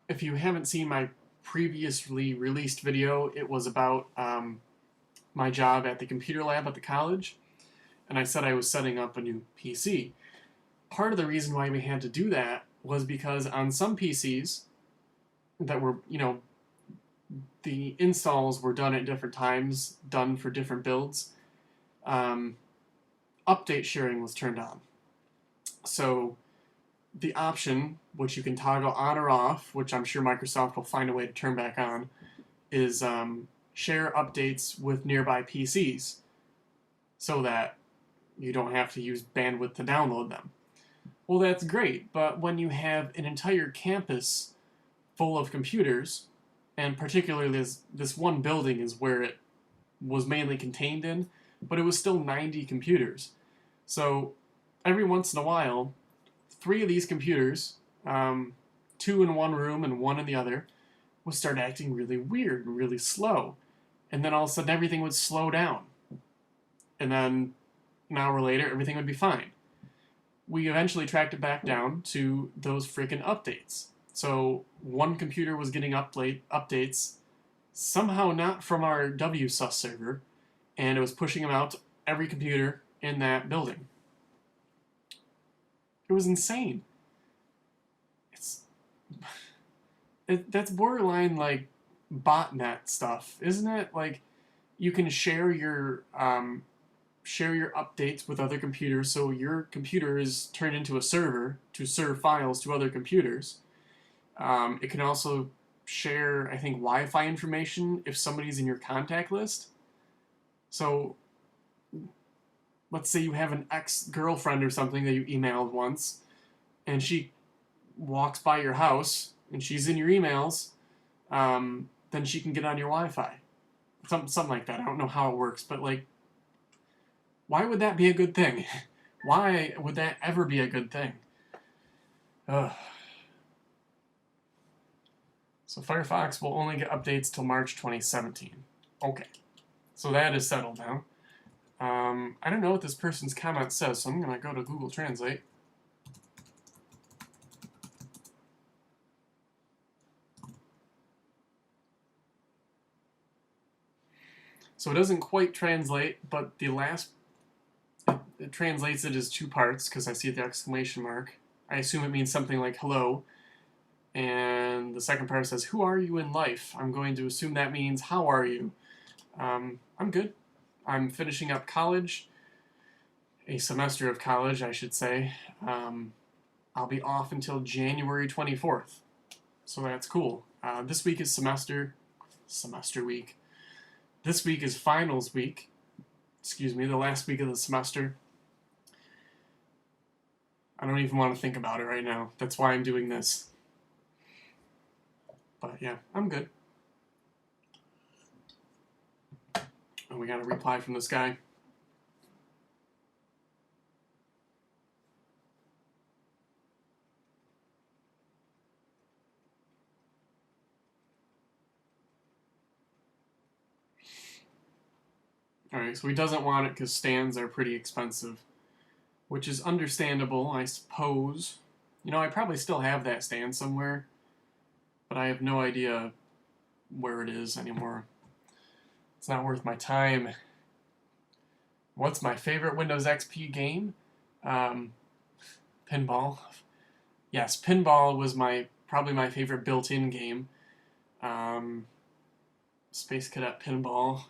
if you haven't seen my previously released video, it was about my job at the computer lab at the college, and I said I was setting up a new PC. Part of the reason why we had to do that was because on some PCs that were, you know, the installs were done at different times, done for different builds, update sharing was turned on. So the option, which you can toggle on or off, which I'm sure Microsoft will find a way to turn back on, is share updates with nearby PCs so that you don't have to use bandwidth to download them. Well, that's great, but when you have an entire campus full of computers, and particularly this one building is where it was mainly contained in, but it was still 90 computers. So every once in a while, 3 of these computers, 2 in one room and 1 in the other, would start acting really weird and really slow. And then all of a sudden everything would slow down. And then an hour later everything would be fine. We eventually tracked it back down to those freaking updates. So one computer was getting updates, somehow not from our WSUS server, and it was pushing them out to every computer in that building. It was insane. That's borderline like botnet stuff, isn't it? Like, you can share your updates with other computers, so your computer is turned into a server to serve files to other computers. It can also share, I think, Wi-Fi information if somebody's in your contact list. So let's say you have an ex-girlfriend or something that you emailed once, and she walks by your house, and she's in your emails, then she can get on your Wi-Fi. Something like that. I don't know how it works, but, like, why would that be a good thing? Why would that ever be a good thing? Ugh. So Firefox will only get updates till March 2017. Okay. So that is settled now. I don't know what this person's comment says, so I'm going to go to Google Translate. So it doesn't quite translate, but the last... It translates it as 2 parts, because I see the exclamation mark. I assume it means something like hello. And the second part says, "Who are you in life?" I'm going to assume that means, how are you? I'm good. I'm finishing up college. A semester of college, I should say. I'll be off until January 24th. So that's cool. This week is semester week. This week is finals week. Excuse me, the last week of the semester. I don't even want to think about it right now. That's why I'm doing this. But yeah, I'm good. Oh, we got a reply from this guy. Alright, so he doesn't want it because stands are pretty expensive, which is understandable, I suppose. You know, I probably still have that stand somewhere, but I have no idea where it is anymore. It's not worth my time. What's my favorite Windows XP game? Pinball. Yes, pinball was probably my favorite built-in game. Space Cadet Pinball.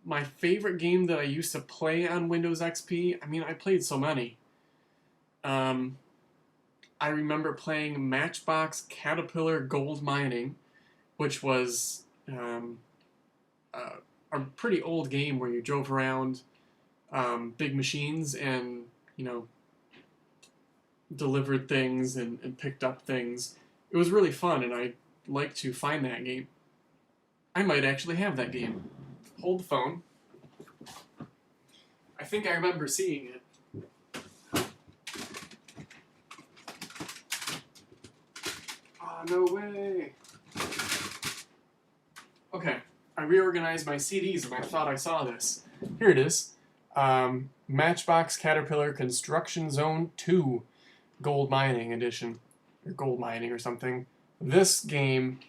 My favorite game that I used to play on Windows XP, I mean, I played so many. I remember playing Matchbox Caterpillar Gold Mining, which was a pretty old game where you drove around big machines and, you know, delivered things and picked up things. It was really fun, and I'd like to find that game. I might actually have that game. Hold the phone. I think I remember seeing it. Oh, no way. Okay, I reorganized my CDs and I thought I saw this. Here it is. Matchbox Caterpillar Construction Zone 2 Gold Mining Edition. Or Gold Mining or something. This game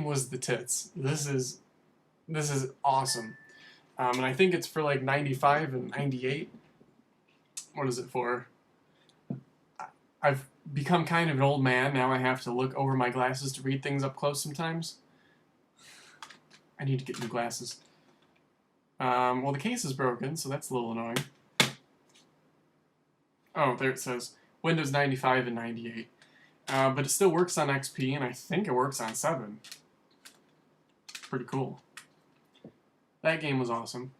was the tits. This is awesome. And I think it's for like 95 and 98. What is it for? I've become kind of an old man. Now I have to look over my glasses to read things up close sometimes. I need to get new glasses. Well, the case is broken, so that's a little annoying. Oh, there it says Windows 95 and 98. But it still works on XP, and I think it works on 7. Pretty cool. That game was awesome.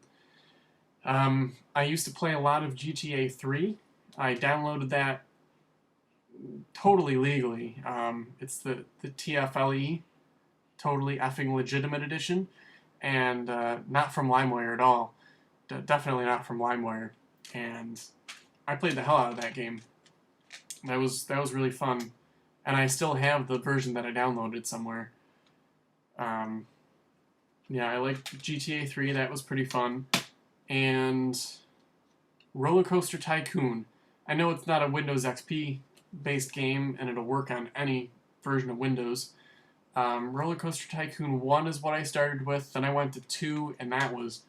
I used to play a lot of GTA 3. I downloaded that totally legally. It's the TFLE, totally effing legitimate edition, and not from LimeWire at all. Definitely not from LimeWire. And I played the hell out of that game. That was really fun, and I still have the version that I downloaded somewhere. Yeah, I liked GTA 3, that was pretty fun. And Roller Coaster Tycoon. I know it's not a Windows XP based game, and it'll work on any version of Windows. Roller Coaster Tycoon 1 is what I started with, then I went to 2, and that was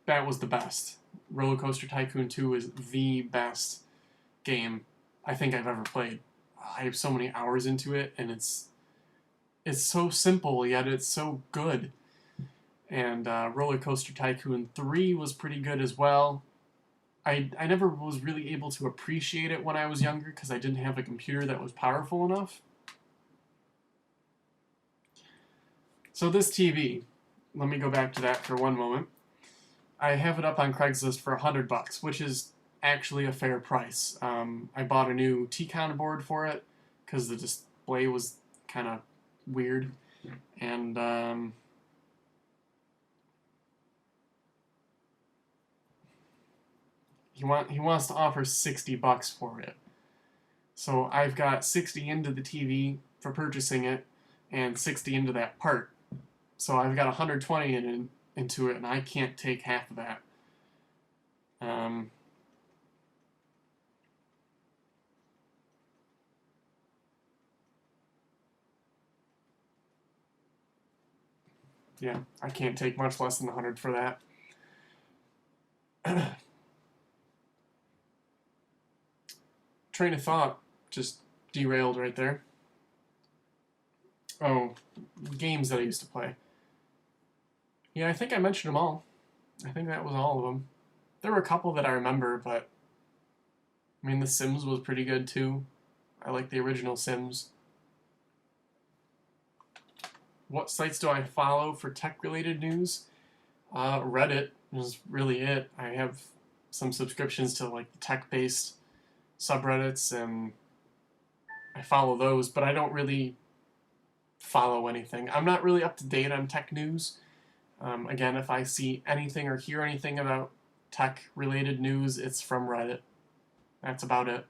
the best. Roller Coaster Tycoon 2 is the best game I think I've ever played. I have so many hours into it, and it's so simple, yet it's so good. And Roller Coaster Tycoon 3 was pretty good as well. I never was really able to appreciate it when I was younger because I didn't have a computer that was powerful enough. So this TV, let me go back to that for one moment. I have it up on Craigslist for $100, which is actually a fair price. I bought a new T-Con board for it because the display was kind of weird. And he wants to offer $60 for it. So I've got 60 into the TV for purchasing it, and 60 into that part. So I've got 120 into it, and I can't take half of that. Yeah, I can't take much less than 100 for that. Train of thought just derailed right there. Oh, games that I used to play. Yeah, I think I mentioned them all. I think that was all of them. There were a couple that I remember, but I mean, The Sims was pretty good too. I like the original Sims. What sites do I follow for tech-related news? Reddit is really it. I have some subscriptions to like the tech-based subreddits, and I follow those, but I don't really follow anything. I'm not really up to date on tech news. Again, if I see anything or hear anything about tech-related news, it's from Reddit. That's about it.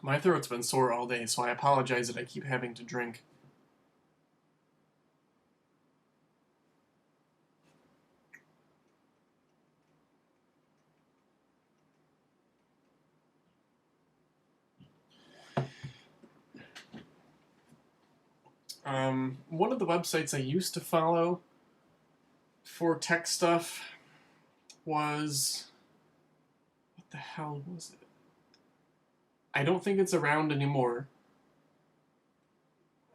My throat's been sore all day, so I apologize that I keep having to drink. One of the websites I used to follow for tech stuff was... what the hell was it? I don't think it's around anymore.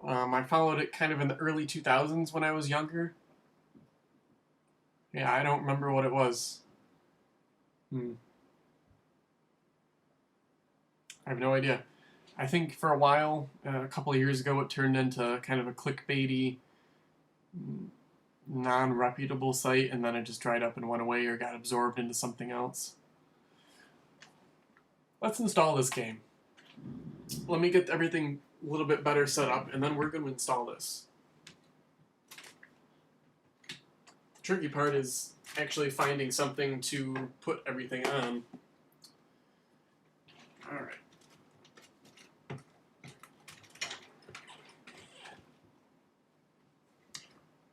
I followed it kind of in the early 2000s when I was younger. Yeah, I don't remember what it was. I have no idea. I think for a while, a couple of years ago, it turned into kind of a clickbaity, non-reputable site, and then it just dried up and went away or got absorbed into something else. Let's install this game. Let me get everything a little bit better set up, and then we're going to install this. The tricky part is actually finding something to put everything on. Alright.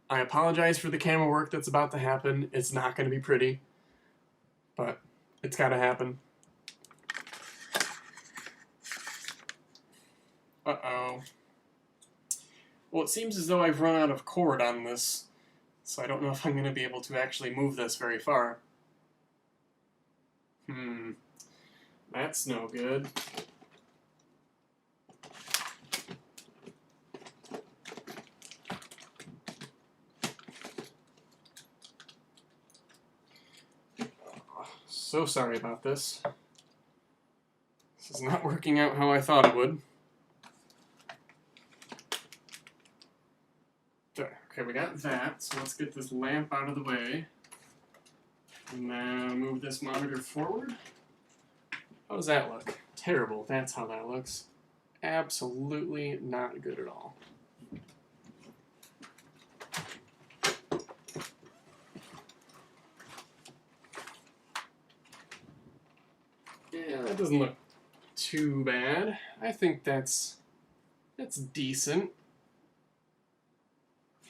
I apologize for the camera work that's about to happen. It's not going to be pretty, but it's got to happen. Uh-oh. Well, it seems as though I've run out of cord on this, so I don't know if I'm going to be able to actually move this very far. That's no good. So sorry about this. This is not working out how I thought it would. There. Okay, we got that, so let's get this lamp out of the way. And then move this monitor forward. How does that look? Terrible. That's how that looks. Absolutely not good at all. Yeah, that doesn't look too bad. I think that's decent.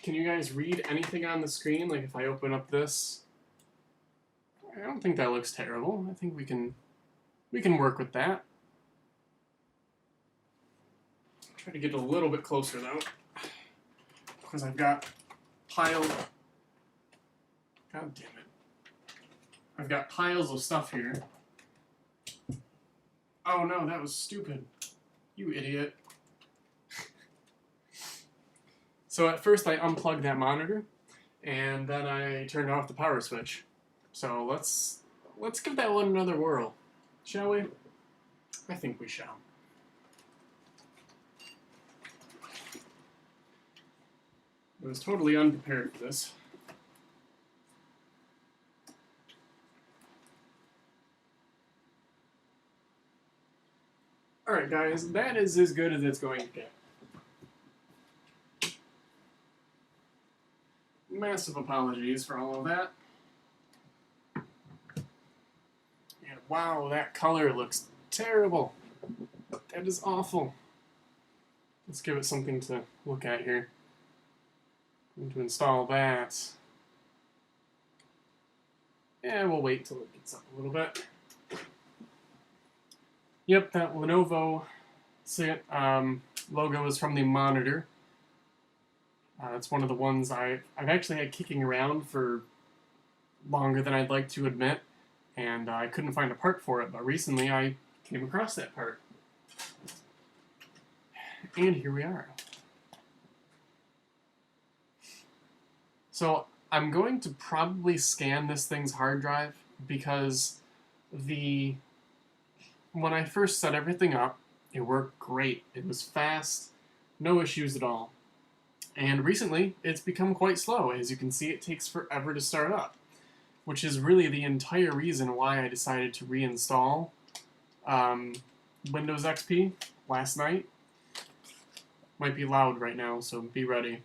Can you guys read anything on the screen? Like if I open up this, I don't think that looks terrible. I think we can work with that. Try to get a little bit closer though, because I've got piled. God damn it! I've got piles of stuff here. Oh no, that was stupid. You idiot. So at first I unplugged that monitor, and then I turned off the power switch. So let's give that one another whirl, shall we? I think we shall. I was totally unprepared for this. Alright guys, that is as good as it's going to get. Massive apologies for all of that. And wow, that color looks terrible. That is awful. Let's give it something to look at here. I'm going to install that. Yeah, we'll wait till it gets up a little bit. Yep, that Lenovo logo is from the monitor. It's one of the ones I've actually had kicking around for longer than I'd like to admit, and I couldn't find a part for it, but recently I came across that part. And here we are. So I'm going to probably scan this thing's hard drive because when I first set everything up, it worked great. It was fast. No issues at all. And recently, it's become quite slow. As you can see, it takes forever to start up, which is really the entire reason why I decided to reinstall Windows XP last night. Might be loud right now, so be ready.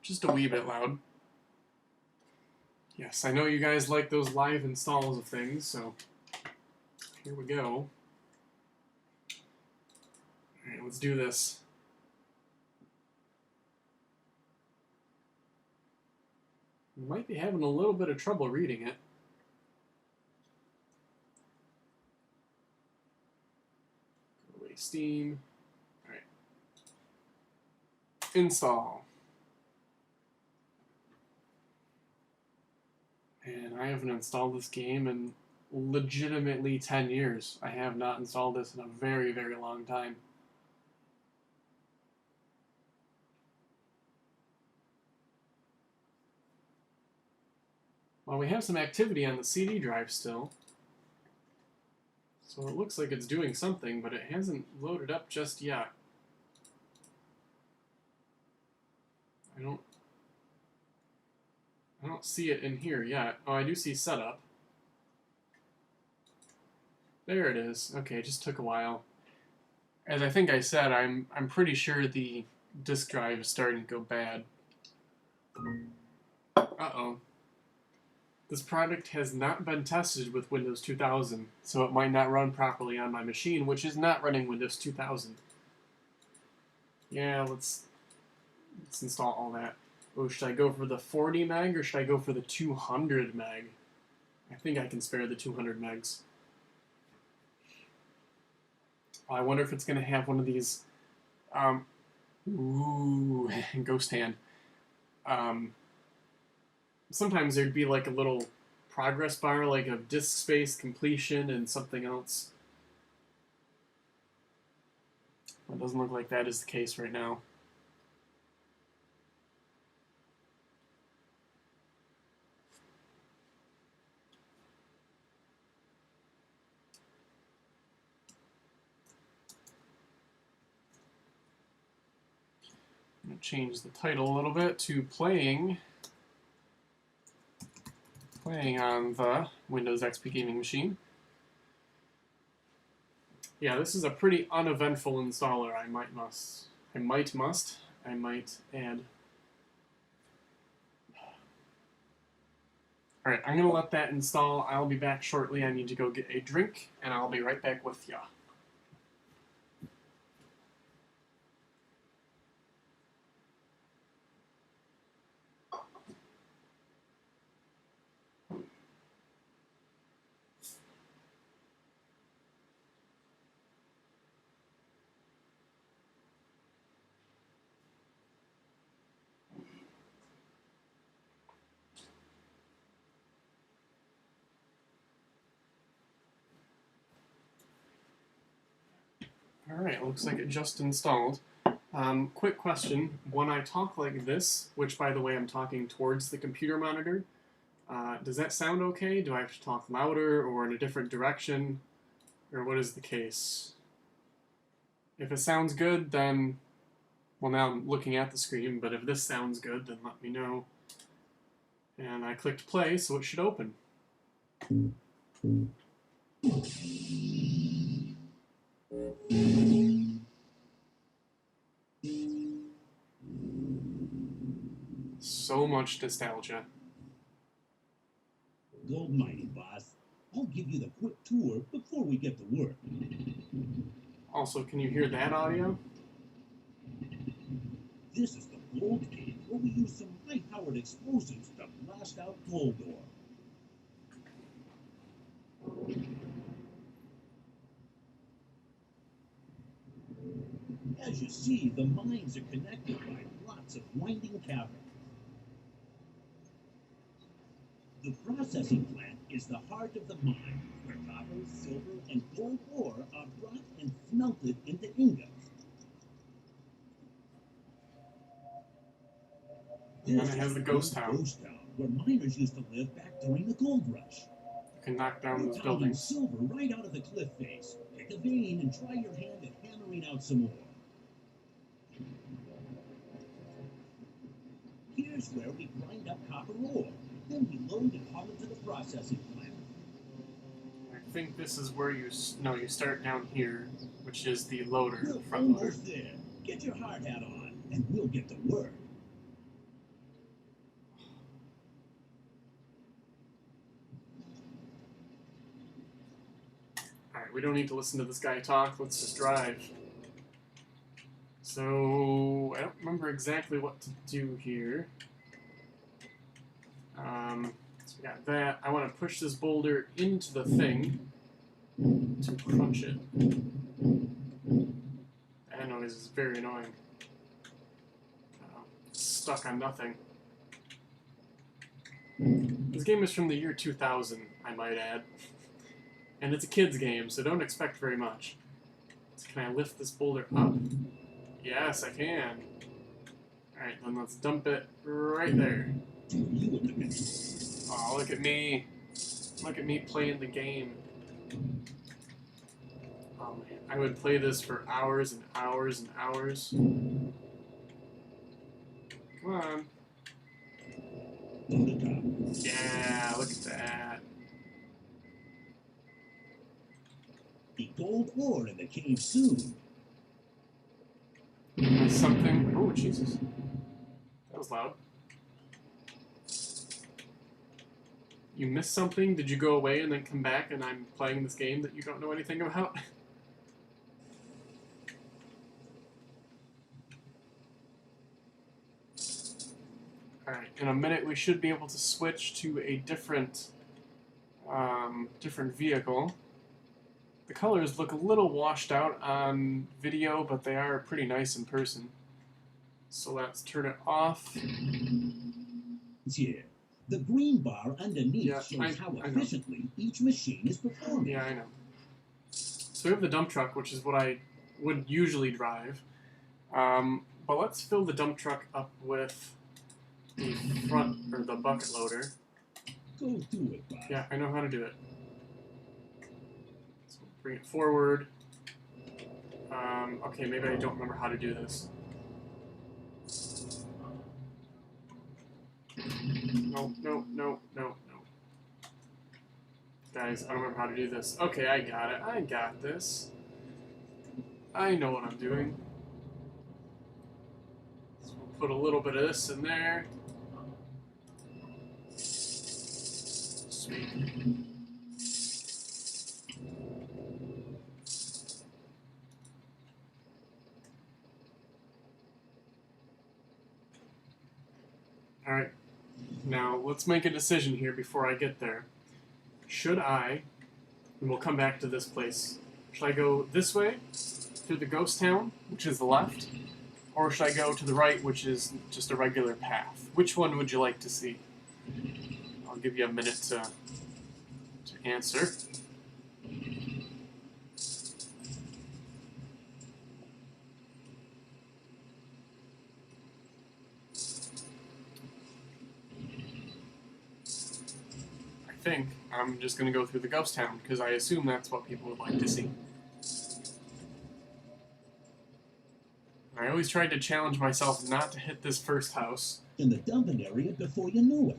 Just a wee bit loud. Yes, I know you guys like those live installs of things, so here we go. Alright, let's do this. You might be having a little bit of trouble reading it. Go away, Steam. Alright. Install. And I haven't installed this game in legitimately 10 years. I have not installed this in a very, very long time. Well, we have some activity on the CD drive still. So it looks like it's doing something, but it hasn't loaded up just yet. I don't see it in here yet. Oh, I do see setup. There it is. Okay, it just took a while. As I think I said, I'm pretty sure the disk drive is starting to go bad. Uh-oh. This product has not been tested with Windows 2000, so it might not run properly on my machine, which is not running Windows 2000. Yeah, let's install all that. Oh, should I go for the 40 meg or should I go for the 200 meg? I think I can spare the 200 megs. Oh, I wonder if it's going to have one of these... ooh, ghost hand. Sometimes there'd be like a little progress bar, like of disk space completion and something else. It doesn't look like that is the case right now. I'm going to change the title a little bit to playing on the Windows XP gaming machine. Yeah, this is a pretty uneventful installer, I might add. Alright, I'm going to let that install. I'll be back shortly. I need to go get a drink, and I'll be right back with ya. Alright, looks like it just installed. Quick question. When I talk like this, which by the way I'm talking towards the computer monitor, does that sound okay? Do I have to talk louder or in a different direction? Or what is the case? If it sounds good, then... Well, now I'm looking at the screen, but if this sounds good, then let me know. And I clicked play, so it should open. So much nostalgia. Gold mining, boss. I'll give you the quick tour before we get to work. Also, can you hear that audio? This is the gold cave where we use some high-powered explosives to blast out gold ore. As you see, the mines are connected by lots of winding caverns. The processing plant is the heart of the mine, where copper, silver, and gold ore are brought and smelted into ingots. And then it has the ghost town. Where miners used to live back during the gold rush. can knock down We're those pounding buildings. silver right out of the cliff face. Pick a vein and try your hand at hammering out some more. Here's where we grind up copper ore. Then we load and haul it to the processing plant. I think this is where you start down here, which is the loader, We're the front loader. almost there. Get your hard hat on, and we'll get to work. Alright, we don't need to listen to this guy talk, let's just drive. So, I don't remember exactly what to do here. So we got that. I want to push this boulder into the thing to crunch it. That noise is very annoying. Stuck on nothing. This game is from the year 2000, I might add. And it's a kid's game, so don't expect very much. So can I lift this boulder up? Yes, I can. Alright, then let's dump it right there. Oh, look at me. Look at me playing the game. Oh man, I would play this for hours and hours and hours. Come on. Yeah, look at that. The gold ore in the cave soon. Something. Oh, Jesus. That was loud. You missed something? Did you go away and then come back and I'm playing this game that you don't know anything about? Alright, in a minute we should be able to switch to a different vehicle. The colors look a little washed out on video, but they are pretty nice in person. So let's turn it off. Yeah. The green bar underneath shows how I efficiently each machine is performing. Yeah, I know. So we have the dump truck, which is what I would usually drive. But let's fill the dump truck up with the front, or the bucket loader. Go do it, Bob. Yeah, I know how to do it. So bring it forward. Okay, maybe I don't remember how to do this. No. Guys, I don't remember how to do this. Okay, I got it. I got this. I know what I'm doing. So we'll put a little bit of this in there. Sweet. Alright. Now, let's make a decision here before I get there. Should I, and we'll come back to this place, should I go this way, through the ghost town, which is the left, or should I go to the right, which is just a regular path? Which one would you like to see? I'll give you a minute to answer. I think I'm just going to go through the ghost town, because I assume that's what people would like to see. I always tried to challenge myself not to hit this first house. In the dumping area before you knew it.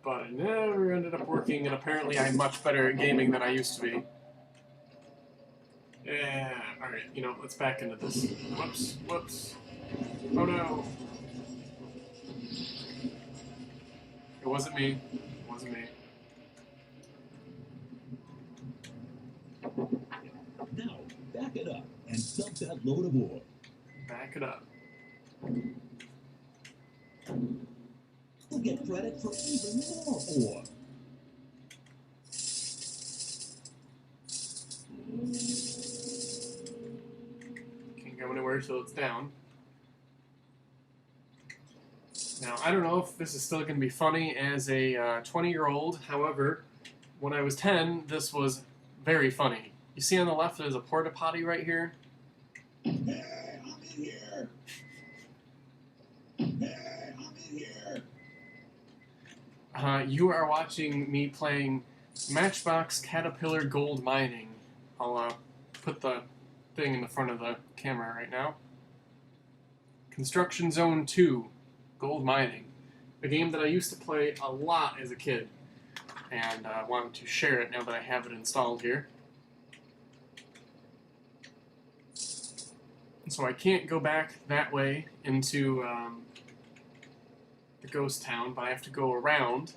But it never ended up working, and apparently I'm much better at gaming than I used to be. Yeah, alright, let's back into this. Whoops. Oh no. It wasn't me. Now, back it up and dump that load of ore. Back it up. We'll get credit for even more ore. Can't go anywhere till it's down. Now, I don't know if this is still going to be funny as a 20-year-old. However, when I was 10, this was very funny. You see on the left, there's a porta potty right here. Hey, I'm in here. Hey, I'm in here. You are watching me playing Matchbox Caterpillar Gold Mining. I'll put the thing in the front of the camera right now. Construction Zone 2, Gold Mining. A game that I used to play a lot as a kid. And I wanted to share it now that I have it installed here. So I can't go back that way into the ghost town, but I have to go around.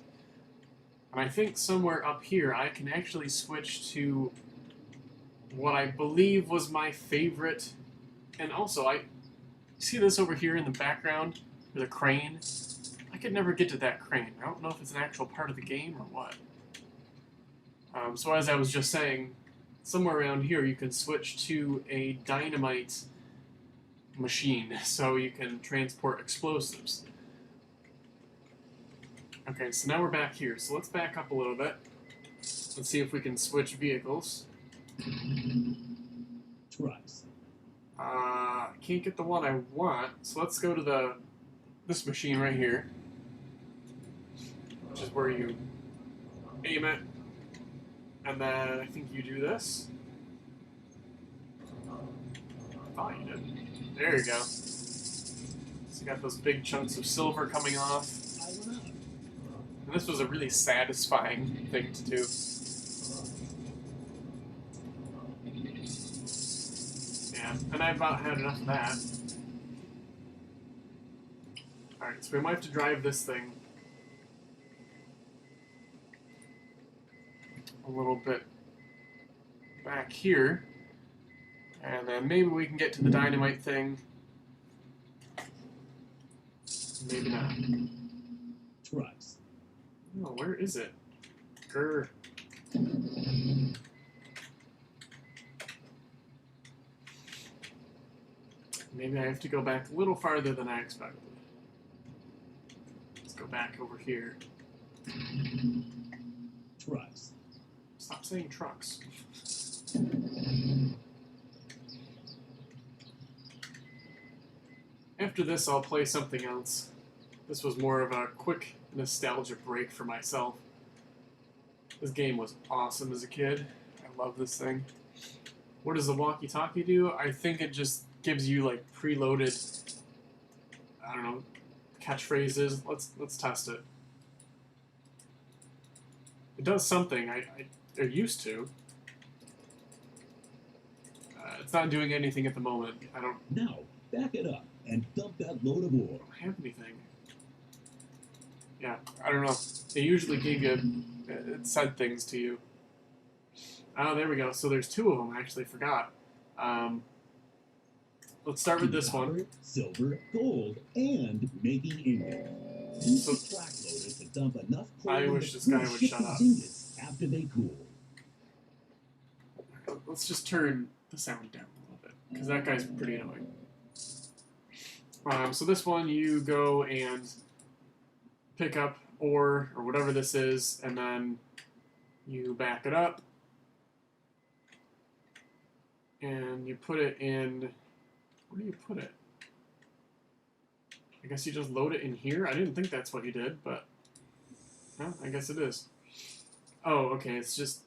And I think somewhere up here I can actually switch to what I believe was my favorite. And also, I see this over here in the background, with a crane. I could never get to that crane. I don't know if it's an actual part of the game or what. So as I was just saying, somewhere around here you can switch to a dynamite machine, so you can transport explosives. Okay, so now we're back here. So let's back up a little bit. Let's see if we can switch vehicles. Trucks. Can't get the one I want, so let's go to this machine right here, which is where you aim it, and then I think you do this. I thought you did. There you go. So you got those big chunks of silver coming off. And this was a really satisfying thing to do. Yeah, and I've about had enough of that. Alright, so we might have to drive this thing a little bit back here. And then maybe we can get to the dynamite thing. Maybe not. Trucks. Oh, where is it? Grr. Maybe I have to go back a little farther than I expected. Let's go back over here. Trucks. Stop saying trucks. After this, I'll play something else. This was more of a quick nostalgia break for myself. This game was awesome as a kid. I love this thing. What does the walkie-talkie do? I think it just gives you like preloaded, I don't know, catchphrases. Let's test it. It does something. I used to. It's not doing anything at the moment. I don't. Now, back it up and dump that load of ore. Have anything. Yeah, I don't know. They usually gave you, it said things to you. Oh, there we go. So there's two of them. I actually forgot. Let's start with this one. Silver, gold, and making ingot. Use the track loader to dump enough coal. I wish this guy would shut up. Ingots after they cool. Let's just turn the sound down a little bit, because that guy's pretty annoying. So this one, you go and pick up ore, or whatever this is, and then you back it up, and you put it in, where do you put it? I guess you just load it in here? I didn't think that's what you did, but, yeah, I guess it is. Oh, okay, it's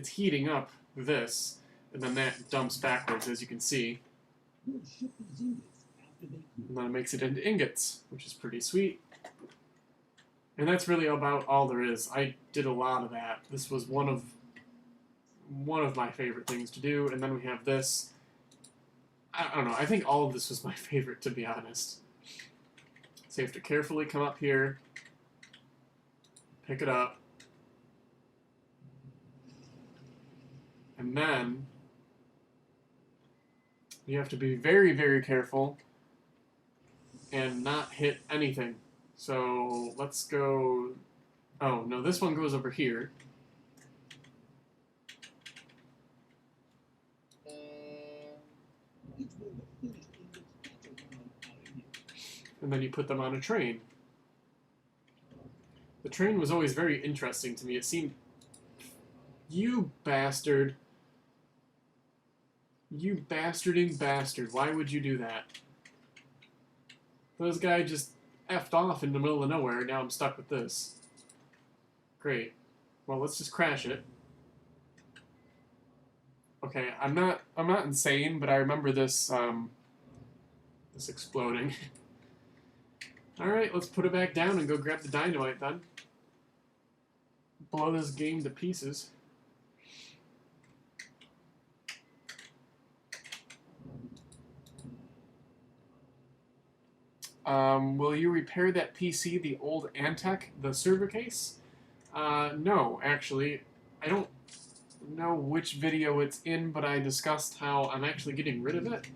heating up this, and then that dumps backwards, as you can see. We'll ship these ingots after they cool. And then it makes it into ingots, which is pretty sweet. And that's really about all there is. I did a lot of that. This was one of my favorite things to do. And then we have this. I don't know. I think all of this was my favorite, to be honest. So you have to carefully come up here, pick it up, and then you have to be very, very careful and not hit anything. So let's go. Oh, no, this one goes over here. And then you put them on a train. The train was always very interesting to me. It seemed... You bastard. You bastarding bastard. Why would you do that? This guy just effed off in the middle of nowhere. Now I'm stuck with this. Great. Well, let's just crash it. Okay, I'm not insane, but I remember this this exploding. All right, let's put it back down and go grab the dynamite then. Blow this game to pieces. Will you repair that PC, the old Antec, the server case? No, actually. I don't know which video it's in, but I discussed how I'm actually getting rid of it.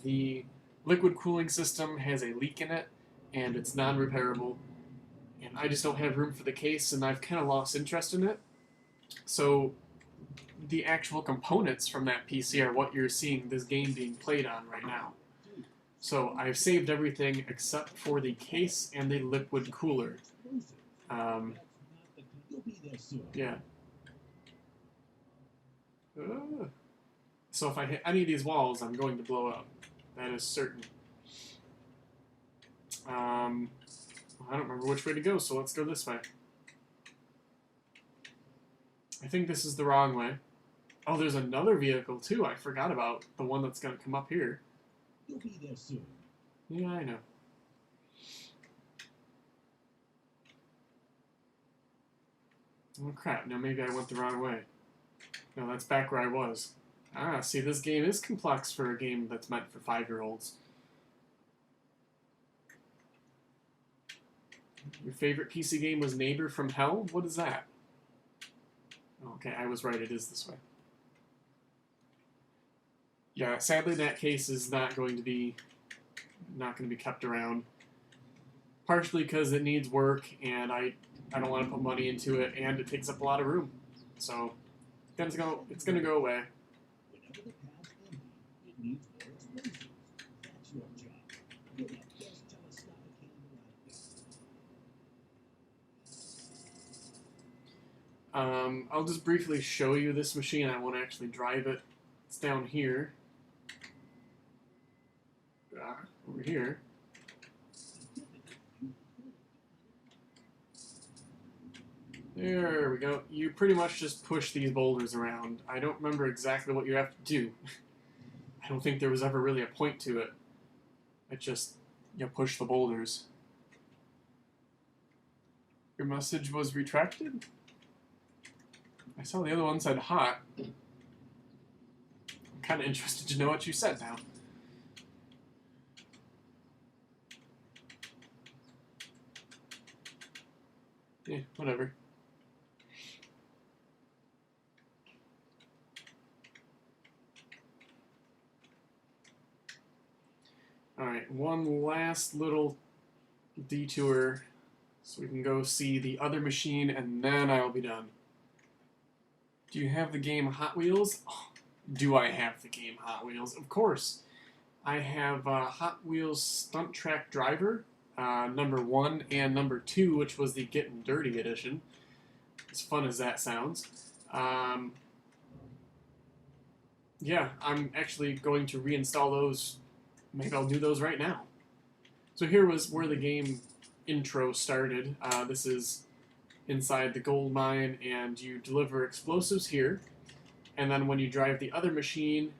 The liquid cooling system has a leak in it, and it's non-repairable. And I just don't have room for the case, and I've kind of lost interest in it. So the actual components from that PC are what you're seeing this game being played on right now. So I've saved everything except for the case and the liquid cooler. Yeah. So if I hit any of these walls, I'm going to blow up. That is certain. I don't remember which way to go, so let's go this way. I think this is the wrong way. Oh, there's another vehicle, too. I forgot about the one that's going to come up here. You'll be there soon. Yeah, I know. Oh, crap. Now maybe I went the wrong way. No, that's back where I was. Ah, see, this game is complex for a game that's meant for 5-year-olds. Your favorite PC game was Neighbor from Hell? What is that? Okay, I was right. It is this way. Yeah, sadly that case is not going to be kept around. Partially because it needs work, and I don't want to put money into it, and it takes up a lot of room. So it's gonna go away. Whenever the pad's empty, it needs more explosives. That's your job. You're the best telescopic handler out there. I'll just briefly show you this machine. I won't actually drive it. It's down here. Over here. There we go. You pretty much just push these boulders around. I don't remember exactly what you have to do. I don't think there was ever really a point to it. It just, you push the boulders. Your message was retracted? I saw the other one said hot. I'm kind of interested to know what you said now. Yeah, whatever. Alright, one last little detour so we can go see the other machine, and then I'll be done. Do you have the game Hot Wheels? Oh, do I have the game Hot Wheels? Of course. I have Hot Wheels Stunt Track Driver, number 1 and number 2, which was the Getting Dirty edition. As fun as that sounds. Yeah, I'm actually going to reinstall those. Maybe I'll do those right now. So here was where the game intro started. This is inside the gold mine, and you deliver explosives here. And then when you drive the other machine,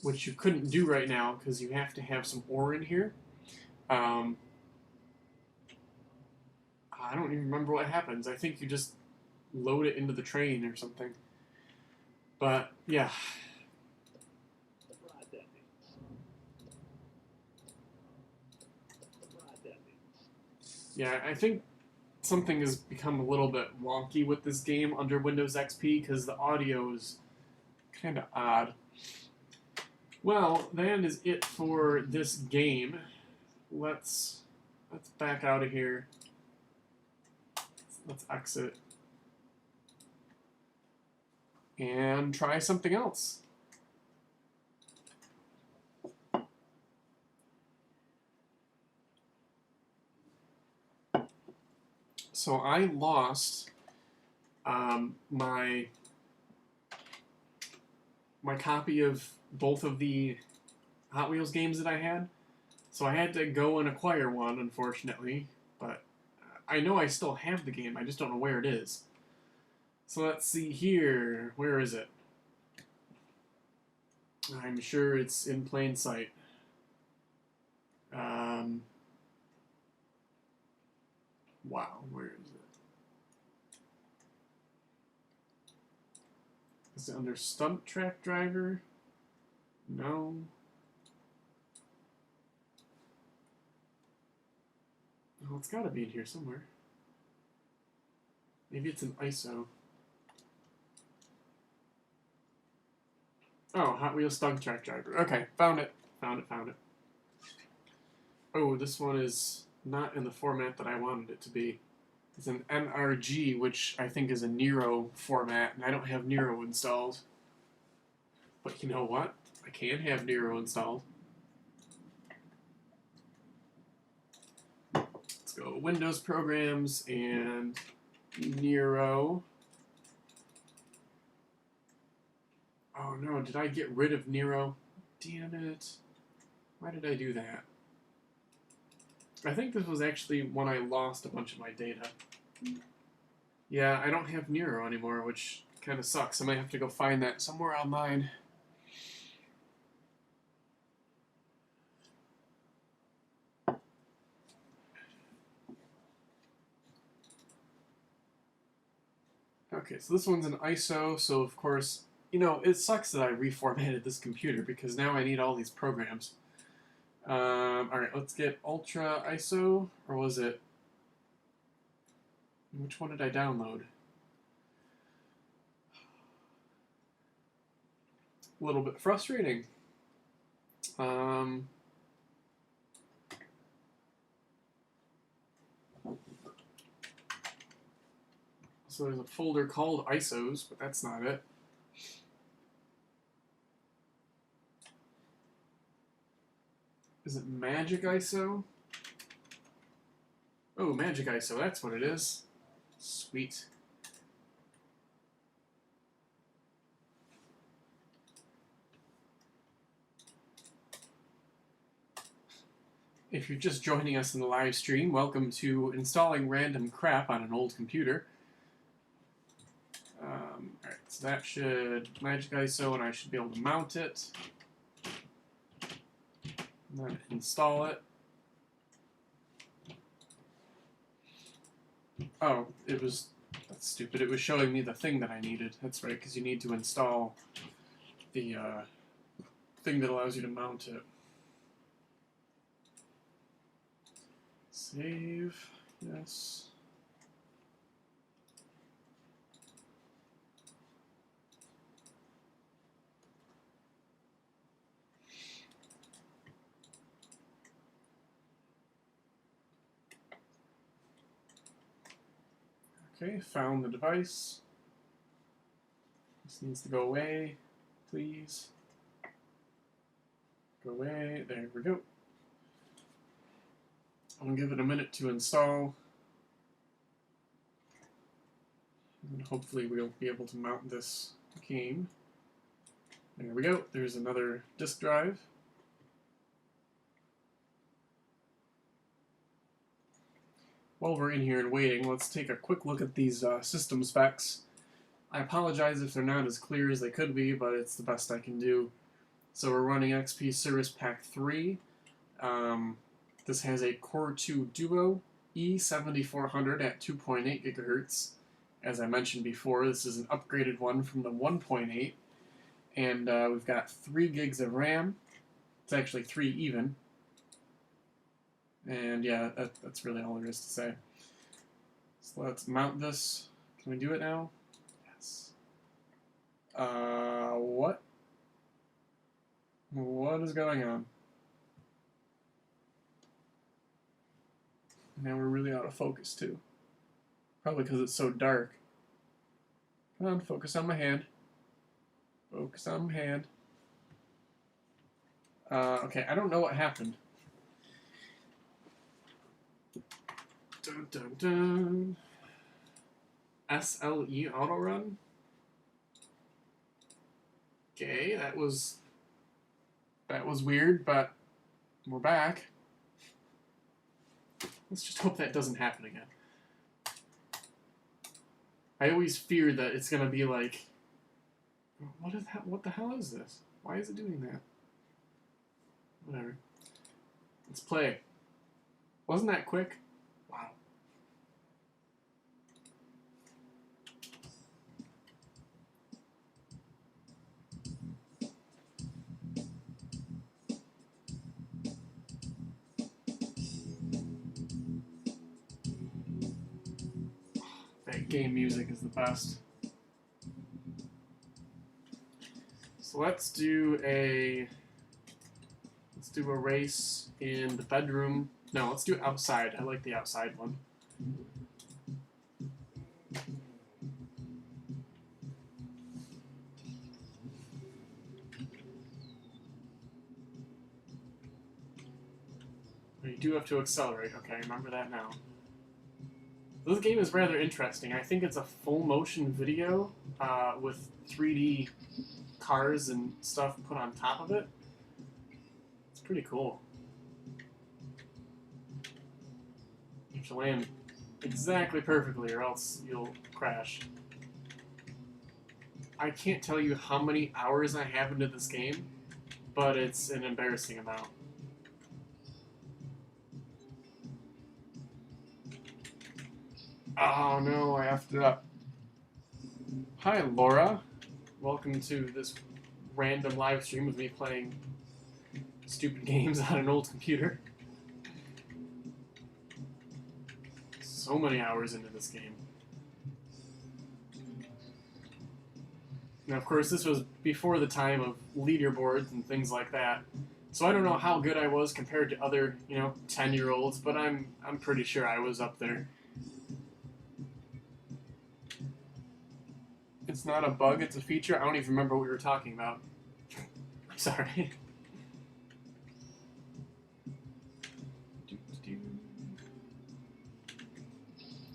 which you couldn't do right now because you have to have some ore in here. I don't even remember what happens. I think you just load it into the train or something. But, yeah. Yeah, I think something has become a little bit wonky with this game under Windows XP because the audio is kind of odd. Well, that is it for this game. Let's back out of here. Let's exit and try something else. So I lost my copy of both of the Hot Wheels games that I had. So I had to go and acquire one, unfortunately. But I know I still have the game, I just don't know where it is. So let's see here. Where is it? I'm sure it's in plain sight. Wow, where is it? Is it under Stunt Track Driver? No. Oh, it's gotta be in here somewhere. Maybe it's an ISO. Oh, Hot Wheels Stunt Track Driver. Okay, found it. Found it. Oh, this one is not in the format that I wanted it to be. It's an NRG, which I think is a Nero format, and I don't have Nero installed. But you know what? I can have Nero installed. Let's go Windows Programs and Nero. Oh no, did I get rid of Nero? Damn it. Why did I do that? I think this was actually when I lost a bunch of my data. Yeah, I don't have Nero anymore, which kind of sucks. I might have to go find that somewhere online. Okay, so this one's an ISO, so of course, you know, it sucks that I reformatted this computer because now I need all these programs. Alright, let's get Ultra ISO, or was it... Which one did I download? A little bit frustrating. So there's a folder called ISOs, but that's not it. Is it Magic ISO? Oh, Magic ISO, that's what it is. Sweet. If you're just joining us in the live stream, welcome to installing random crap on an old computer. Alright, so that should Magic ISO, and I should be able to mount it. And then install it. Oh, that's stupid. It was showing me the thing that I needed. That's right, because you need to install the thing that allows you to mount it. Save, yes. Okay, found the device. This needs to go away, please. Go away, there we go. I'm gonna give it a minute to install. And hopefully we'll be able to mount this game. There we go, there's another disk drive. While we're in here and waiting, let's take a quick look at these system specs. I apologize if they're not as clear as they could be, but it's the best I can do. So we're running XP Service Pack 3. This has a Core 2 Duo E7400 at 2.8 gigahertz. As I mentioned before, this is an upgraded one from the 1.8. And we've got 3 gigs of RAM. It's actually 3 even. And yeah, that's really all there is to say. So let's mount this. Can we do it now? Yes. What? What is going on? Now we're really out of focus too. Probably because it's so dark. Come on, focus on my hand. Focus on my hand. Okay, I don't know what happened. Dun dun dun. SLE auto run. Okay, that was weird, but we're back. Let's just hope that doesn't happen again. I always fear that it's gonna be like, what the hell is this? Why is it doing that? Whatever. Let's play. Wasn't that quick? Wow. That game music is the best. So let's do a race in the bedroom. No, let's do it outside. I like the outside one. You do have to accelerate. Okay, remember that now. This game is rather interesting. I think it's a full motion video with 3D cars and stuff put on top of it. It's pretty cool. You have to land exactly perfectly or else you'll crash. I can't tell you how many hours I have into this game, but it's an embarrassing amount. Oh no, I effed it up. Hi Laura. Welcome to this random live stream of me playing stupid games on an old computer. So many hours into this game. Now, of course, this was before the time of leaderboards and things like that. So I don't know how good I was compared to other, 10-year-olds, but I'm pretty sure I was up there. It's not a bug, it's a feature. I don't even remember what we were talking about. I'm sorry.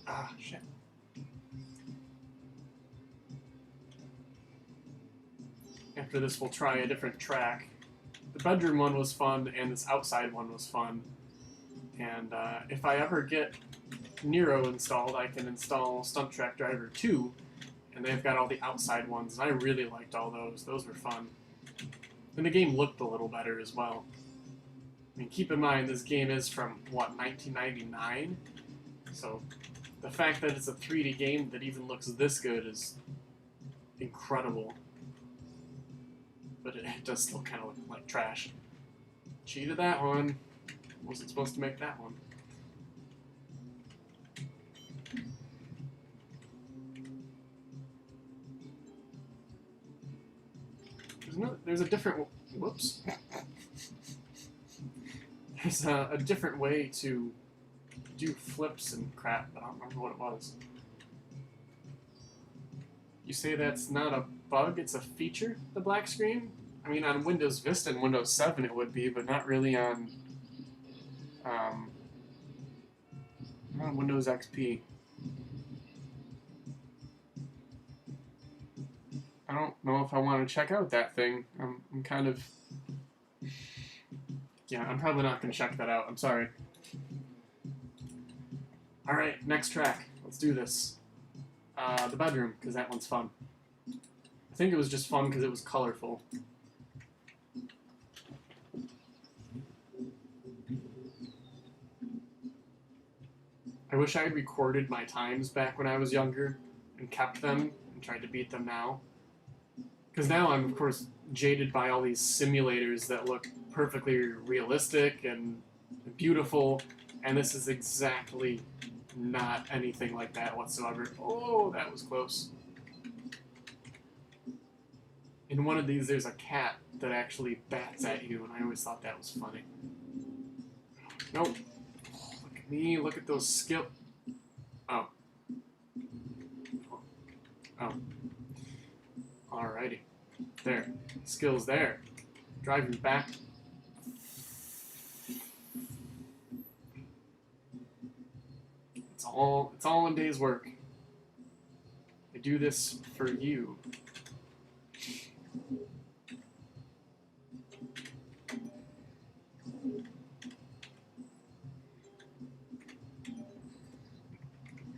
Ah, shit. After this, we'll try a different track. The bedroom one was fun, and this outside one was fun. And if I ever get Nero installed, I can install Stunt Track Driver 2, and they've got all the outside ones, and I really liked all those. Those were fun. And the game looked a little better as well. I mean, keep in mind, this game is from, 1999? So, the fact that it's a 3D game that even looks this good is incredible. But it does still kind of look like trash. Cheated that one. Wasn't supposed to make that one. There's a different... Whoops. There's a different way to do flips and crap, but I don't remember what it was. You say that's not a bug, it's a feature, the black screen? I mean, on Windows Vista and Windows 7 it would be, but not really on Windows XP. I don't know if I want to check out that thing. I'm kind of... Yeah, I'm probably not going to check that out. I'm sorry. Alright, next track. Let's do this. The bedroom, because that one's fun. I think it was just fun because it was colorful. I wish I had recorded my times back when I was younger and kept them and tried to beat them now. Because now I'm, of course, jaded by all these simulators that look perfectly realistic and beautiful, and this is exactly not anything like that whatsoever. Oh, that was close. In one of these, there's a cat that actually bats at you, and I always thought that was funny. Nope. Oh, look at me, look at those skill... Oh. Oh. Alrighty. There. Skills there. Driving back. It's all in day's work. I do this for you.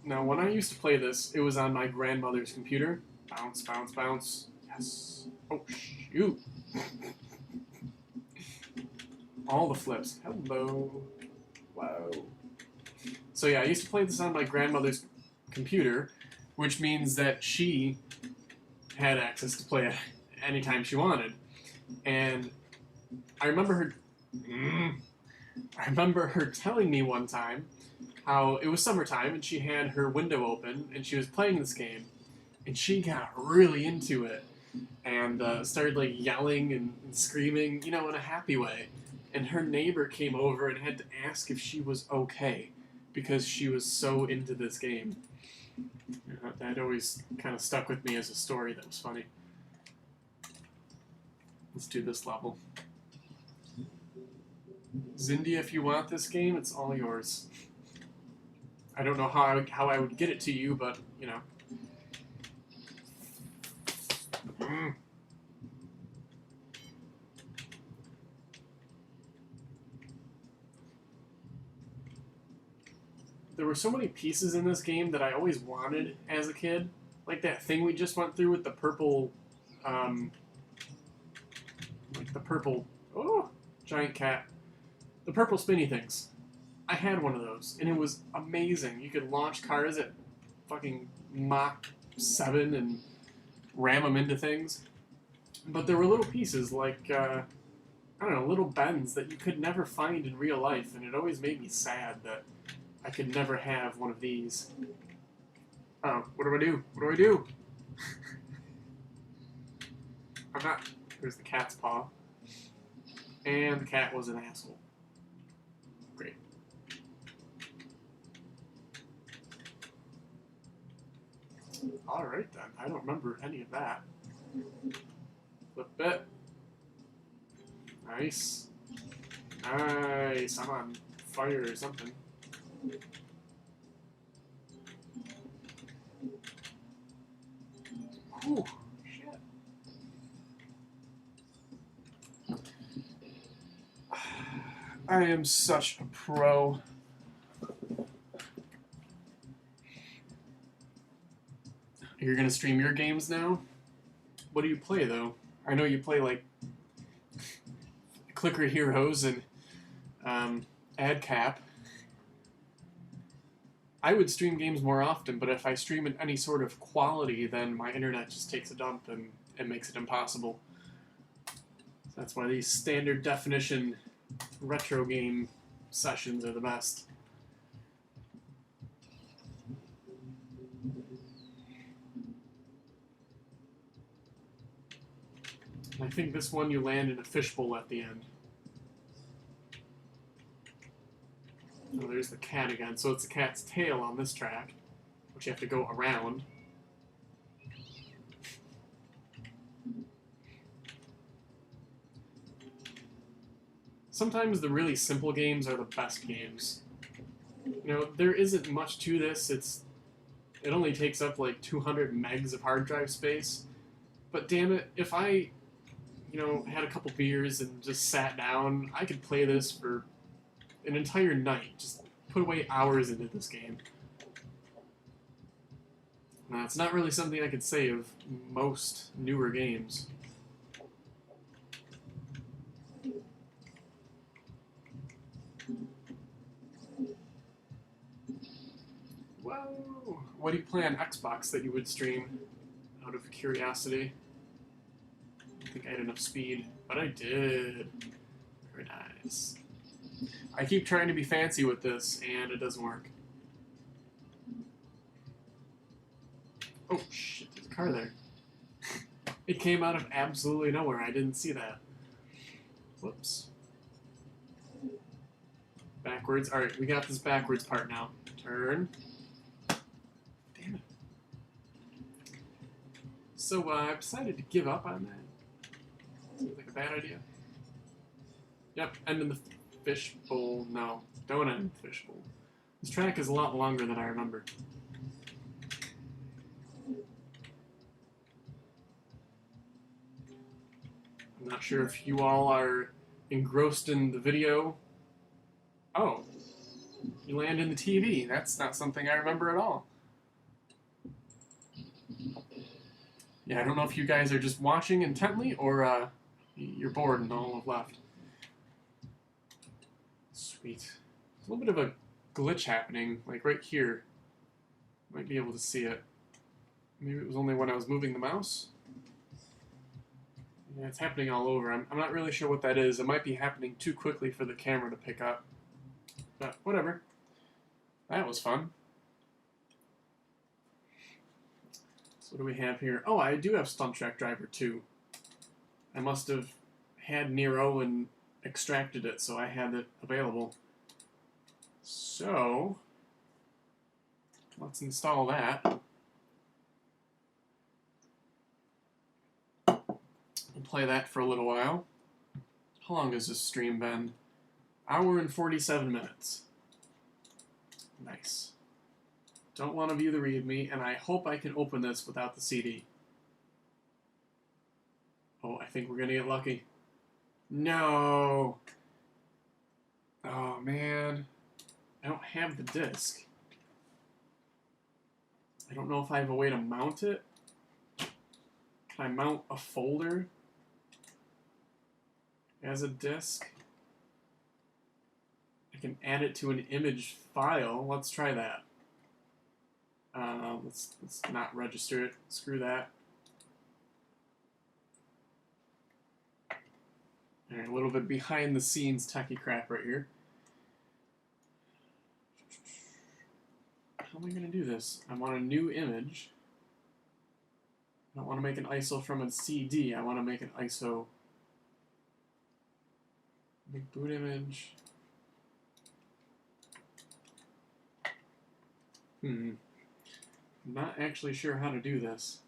Now, when I used to play this, it was on my grandmother's computer. Bounce, bounce, bounce. Yes. Oh, shoot. All the flips. Hello. Wow. So yeah, I used to play this on my grandmother's computer, which means that she had access to play it anytime she wanted. And I remember her telling me one time how it was summertime and she had her window open and she was playing this game and she got really into it and started like yelling and screaming, you know, in a happy way. And her neighbor came over and had to ask if she was okay because she was so into this game. That always kind of stuck with me as a story that was funny. Let's do this level. Zindia, if you want this game, it's all yours. I don't know how I would get it to you, but, you know. There were so many pieces in this game that I always wanted as a kid. Like that thing we just went through with the purple, giant cat. The purple spinny things. I had one of those, and it was amazing. You could launch cars at fucking Mach 7 and ram them into things. But there were little pieces like, I don't know, little bends that you could never find in real life, and it always made me sad that I could never have one of these. Oh, what do I do? What do I do? I'm not... There's the cat's paw. And the cat was an asshole. Great. Alright then. I don't remember any of that. Flip it. Nice. Nice. I'm on fire or something. Whew. Shit. I am such a pro. You're gonna stream your games now? What do you play though? I know you play like Clicker Heroes and AdCap. I would stream games more often, but if I stream in any sort of quality, then my internet just takes a dump and it makes it impossible. So that's why these standard definition retro game sessions are the best. I think this one you land in a fishbowl at the end. Oh, there's the cat again. So it's the cat's tail on this track, which you have to go around. Sometimes the really simple games are the best games. You know, there isn't much to this. It only takes up like 200 megs of hard drive space. But damn it, if I, you know, had a couple beers and just sat down, I could play this for an entire night. Just put away hours into this game. Now, it's not really something I could say of most newer games. Whoa! What do you play on Xbox that you would stream out of curiosity? I don't think I had enough speed, but I did. Very nice. I keep trying to be fancy with this, and it doesn't work. Oh, shit, there's a car there. It came out of absolutely nowhere. I didn't see that. Whoops. Backwards. Alright, we got this backwards part now. Turn. Damn it. So, I've decided to give up on that. Seems like a bad idea. Yep, end in the fishbowl. No, don't end the fishbowl. This track is a lot longer than I remember. I'm not sure if you all are engrossed in the video. Oh, you land in the TV. That's not something I remember at all. Yeah, I don't know if you guys are just watching intently or you're bored and all have left. Sweet. There's a little bit of a glitch happening, like right here. Might be able to see it. Maybe it was only when I was moving the mouse. Yeah, it's happening all over. I'm not really sure what that is. It might be happening too quickly for the camera to pick up. But whatever. That was fun. So what do we have here? Oh, I do have Stunt Track Driver 2. I must have had Nero and extracted it, so I had it available. So, let's install that. We'll play that for a little while. How long has this stream been? Hour and 47 minutes. Nice. Don't want to view the README, and I hope I can open this without the CD. Oh, I think we're going to get lucky. No! Oh, man. I don't have the disc. I don't know if I have a way to mount it. Can I mount a folder as a disc? I can add it to an image file. Let's try that. Let's not register it. Screw that. Alright, a little bit behind the scenes techie crap right here. How am I going to do this? I want a new image. I don't want to make an ISO from a CD. I want to make an ISO. Make boot image. I'm not actually sure how to do this.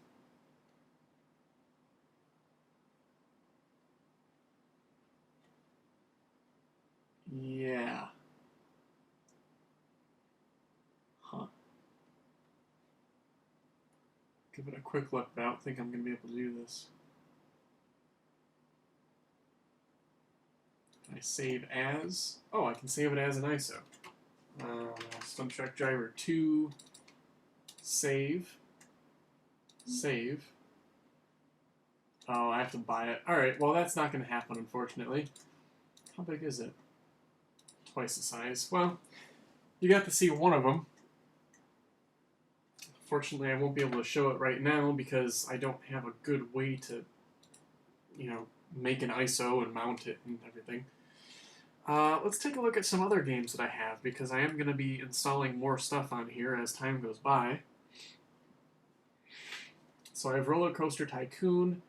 Yeah. Huh. Give it a quick look, but I don't think I'm going to be able to do this. Can I save as? Oh, I can save it as an ISO. Stunt Track Driver 2. Save. Save. Oh, I have to buy it. Alright, well that's not going to happen, unfortunately. How big is it? Twice the size. Well, you got to see one of them. Fortunately, I won't be able to show it right now because I don't have a good way to, you know, make an ISO and mount it and everything. Let's take a look at some other games that I have because I am going to be installing more stuff on here as time goes by. So I have Roller Coaster Tycoon.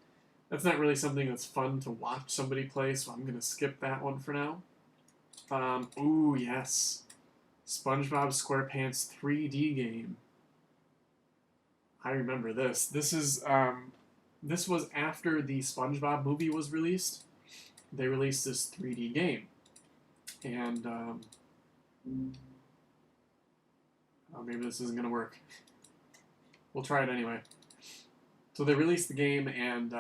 That's not really something that's fun to watch somebody play, so I'm going to skip that one for now. Ooh, yes. SpongeBob SquarePants 3D game. I remember this. This is, this was after the SpongeBob movie was released. They released this 3D game. And, oh, maybe this isn't going to work. We'll try it anyway. So they released the game, and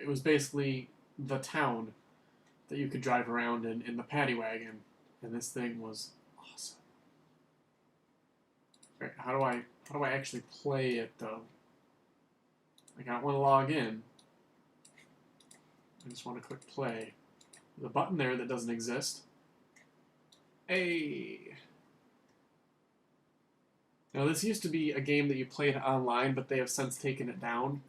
it was basically the town that you could drive around in the paddy wagon, and this thing was awesome. Right, how do I actually play it though? Like, I don't want to log in. I just want to click play. There's a button there that doesn't exist. Hey. Now this used to be a game that you played online, but they have since taken it down.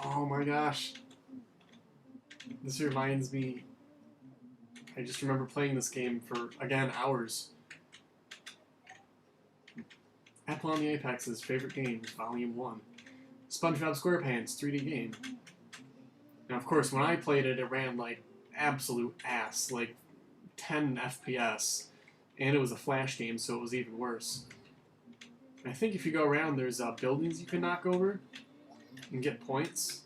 Oh my gosh. This reminds me, I just remember playing this game for, again, hours. Apple on the Apex's favorite games, Volume 1. SpongeBob SquarePants 3D game. Now, of course, when I played it, it ran like absolute ass, like 10 FPS. And it was a Flash game, so it was even worse. I think if you go around, there's buildings you can knock over and get points.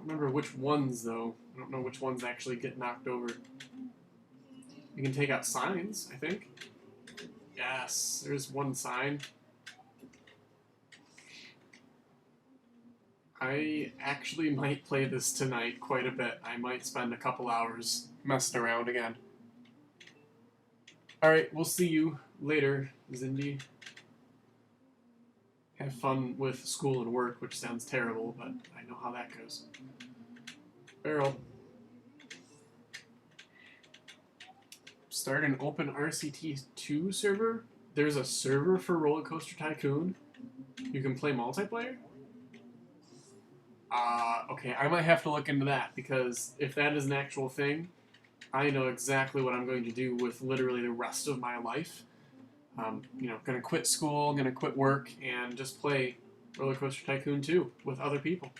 remember which ones, though. I don't know which ones actually get knocked over. You can take out signs, I think. Yes, there's one sign. I actually might play this tonight quite a bit. I might spend a couple hours messing around again. Alright, we'll see you later, Zindi. Have fun with school and work, which sounds terrible, but I know how that goes. Barrel. Start an open RCT2 server? There's a server for Roller Coaster Tycoon? You can play multiplayer? Okay, I might have to look into that, because if that is an actual thing, I know exactly what I'm going to do with literally the rest of my life. You know, gonna quit school, gonna quit work, and just play Roller Coaster Tycoon 2 with other people.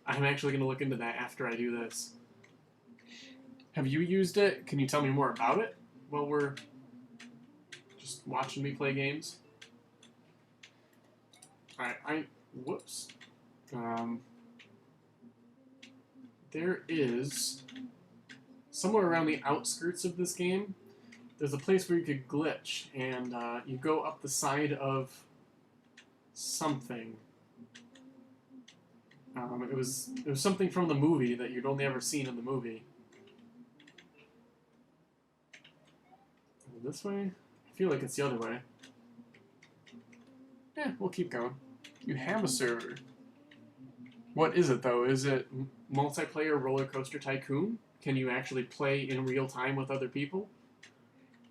I'm actually gonna look into that after I do this. Have you used it? Can you tell me more about it while we're just watching me play games? Alright, whoops. There is, somewhere around the outskirts of this game, there's a place where you could glitch, and you go up the side of something. It was something from the movie that you'd only ever seen in the movie. This way? I feel like it's the other way. Yeah, we'll keep going. You have a server. What is it, though? Is it multiplayer Roller Coaster Tycoon? Can you actually play in real time with other people?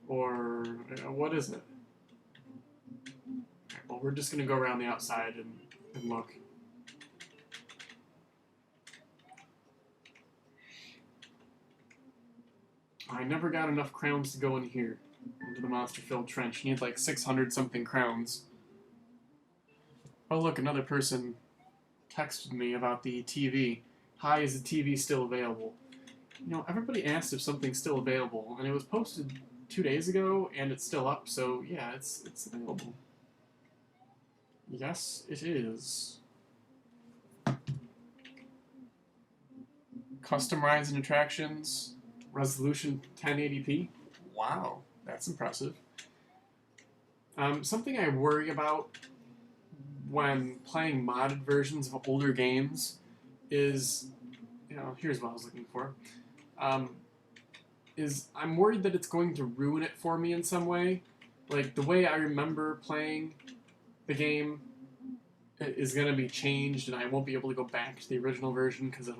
Or what is it? Okay, well, we're just going to go around the outside and look. I never got enough crowns to go in here, into the monster-filled trench. You need like 600-something crowns. Oh look, another person texted me about the TV. Hi, is the TV still available? You know, everybody asked if something's still available, and it was posted 2 days ago, and it's still up, so yeah, it's available. Yes, it is. Custom rides and attractions, resolution 1080p. Wow, that's impressive. Something I worry about when playing modded versions of older games is, you know, here's what I was looking for, is I'm worried that it's going to ruin it for me in some way. Like, the way I remember playing the game is going to be changed, and I won't be able to go back to the original version because it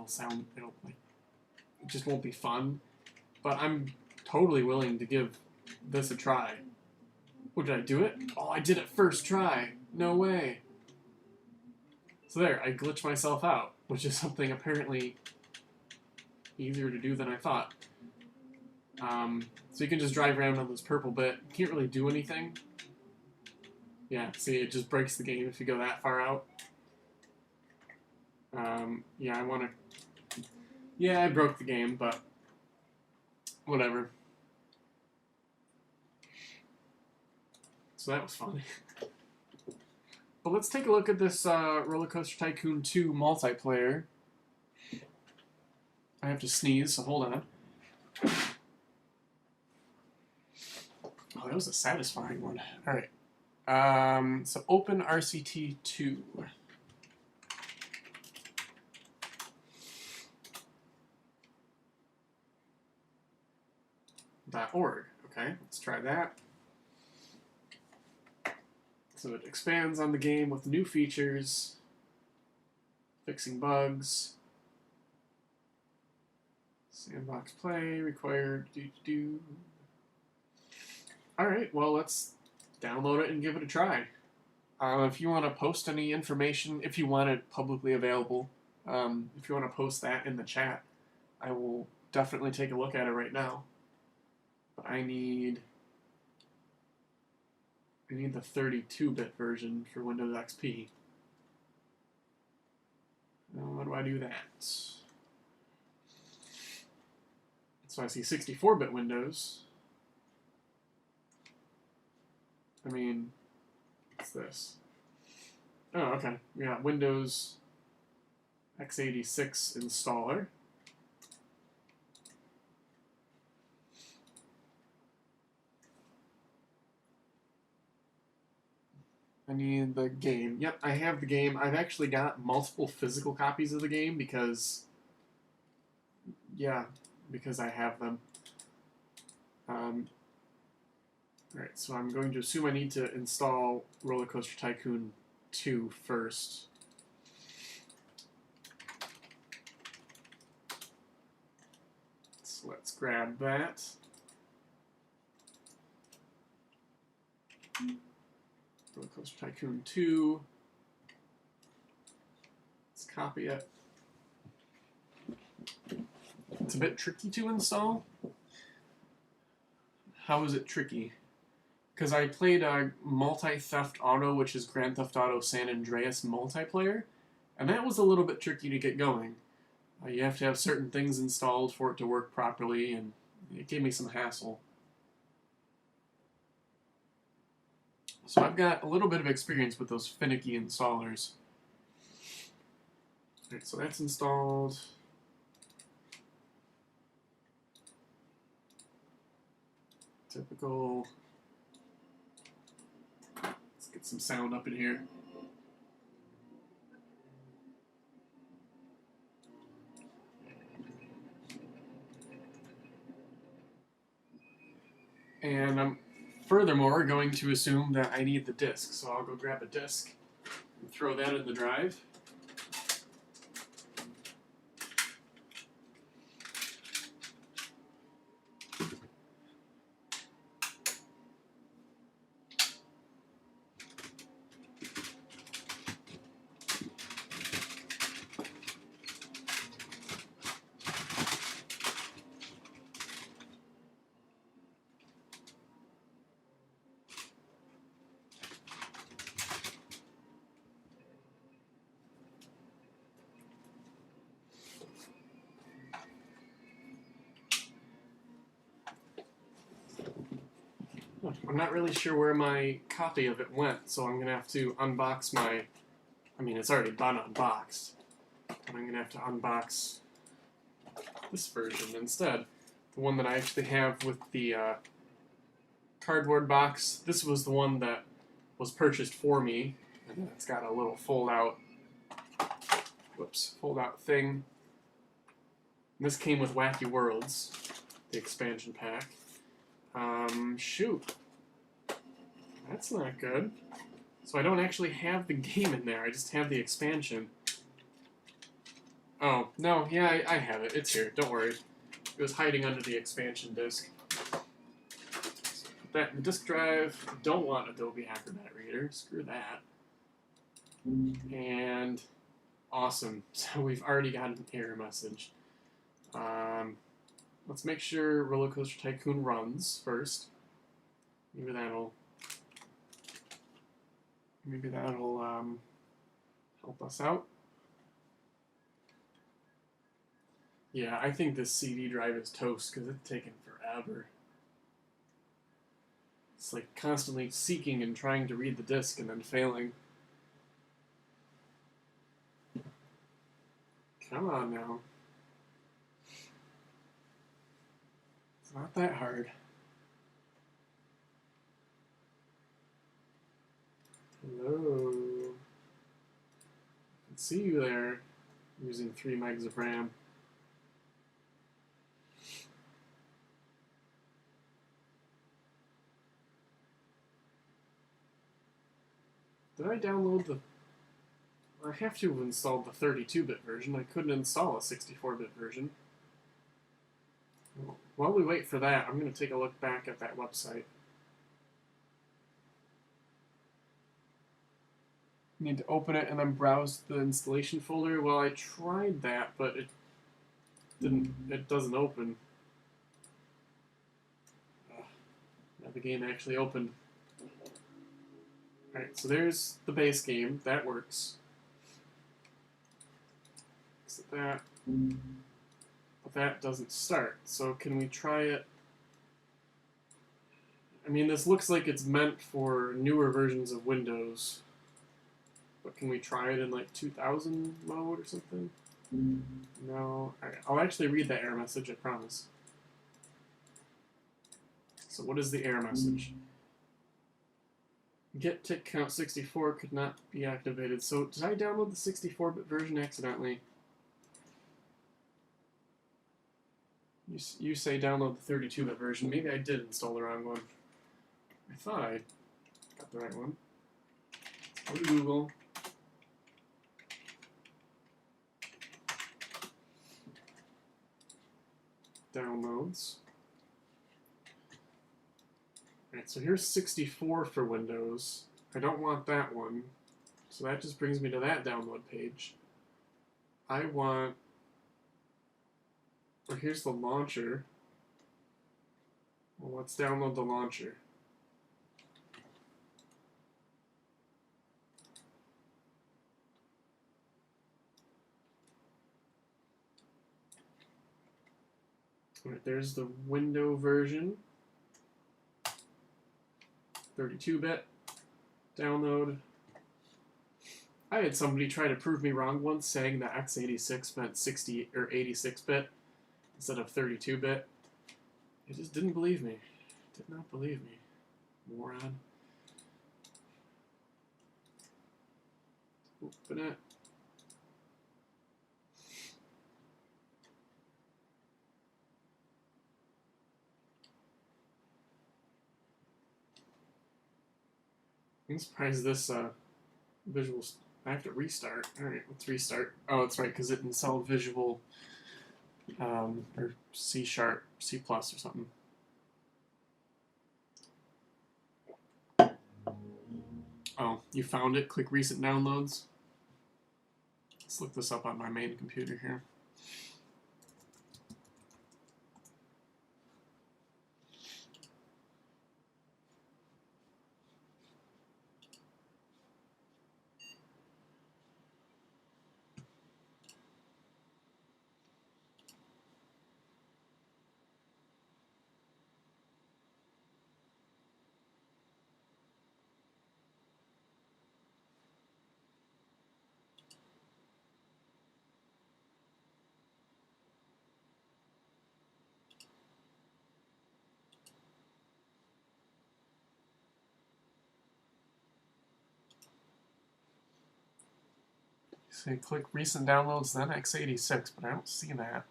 just won't be fun. But I'm totally willing to give this a try. Oh, did I do it? Oh, I did it first try. No way. So there, I glitched myself out, which is something apparently easier to do than I thought. So you can just drive around on this purple bit. You can't really do anything. Yeah, see, it just breaks the game if you go that far out. Yeah, I want to... Yeah, I broke the game, but whatever. So that was fun. But let's take a look at this Roller Coaster Tycoon 2 multiplayer. I have to sneeze, so hold on. Oh, that was a satisfying one. Alright. So open RCT2. .org. Okay, let's try that. So it expands on the game with new features, fixing bugs, sandbox play required. Alright, well, let's download it and give it a try. If you want to post any information, if you want it publicly available, if you want to post that in the chat, I will definitely take a look at it right now. But I need the 32-bit version for Windows XP. How do I do that? So I see 64-bit Windows. I mean, what's this? Oh, okay. We got Windows x86 installer. I need the game. Yep, I have the game. I've actually got multiple physical copies of the game because, yeah, because I have them. Alright, so I'm going to assume I need to install Roller Coaster Tycoon 2 first. So let's grab that. Roller Coaster Tycoon 2. Let's copy it. It's a bit tricky to install. How is it tricky? Because I played Multi-Theft Auto, which is Grand Theft Auto San Andreas multiplayer, and that was a little bit tricky to get going. You have to have certain things installed for it to work properly, and it gave me some hassle. So I've got a little bit of experience with those finicky installers. Alright, so that's installed. Typical. Let's get some sound up in here. And I'm furthermore going to assume that I need the disk, so I'll go grab a disk and throw that in the drive. I'm not really sure where my copy of it went, so I'm going to have to unbox my... I mean, it's already been unboxed, but I'm going to have to unbox this version instead. The one that I actually have with the cardboard box. This was the one that was purchased for me, and then it's got a little fold-out thing. And this came with Wacky Worlds, the expansion pack. Shoot. That's not good. So I don't actually have the game in there, I just have the expansion. Oh, no, yeah, I have it. It's here, don't worry. It was hiding under the expansion disk. So put that in the disk drive. I don't want Adobe Acrobat Reader, screw that. And awesome, so we've already got an error message. Let's make sure Roller Coaster Tycoon runs first. Maybe that'll help us out. Yeah, I think this CD drive is toast because it's taken forever. It's like constantly seeking and trying to read the disk and then failing. Come on now. It's not that hard. Hello. I can see you there using 3 megs of RAM. Did I download the... I have to have installed the 32-bit version. I couldn't install a 64-bit version. While we wait for that, I'm going to take a look back at that website. Need to open it and then browse the installation folder. Well, I tried that, but it doesn't open. Now the game actually opened. Alright, so there's the base game. That works. Except that. But that doesn't start. So can we try it? I mean, this looks like it's meant for newer versions of Windows. But can we try it in like 2000 mode or something? No, I'll actually read the error message, I promise. So what is the error message? Get tick count 64 could not be activated. So did I download the 64-bit version accidentally? You say download the 32-bit version. Maybe I did install the wrong one. I thought I got the right one. Let's go to Google. Downloads. Alright, so here's 64 for Windows. I don't want that one. So that just brings me to that download page. I want... Or here's the launcher. Well, let's download the launcher. Alright, there's the window version. 32-bit. Download. I had somebody try to prove me wrong once, saying that x86 meant 60 or 86-bit instead of 32-bit. It just didn't believe me. Did not believe me. Moron. Open it. I'm surprised this visual. I have to restart. All right, let's restart. Oh, that's right, because it installed Visual or C#, C+ or something. Oh, you found it? Click Recent Downloads. Let's look this up on my main computer here. So click Recent Downloads, then x86, but I don't see that.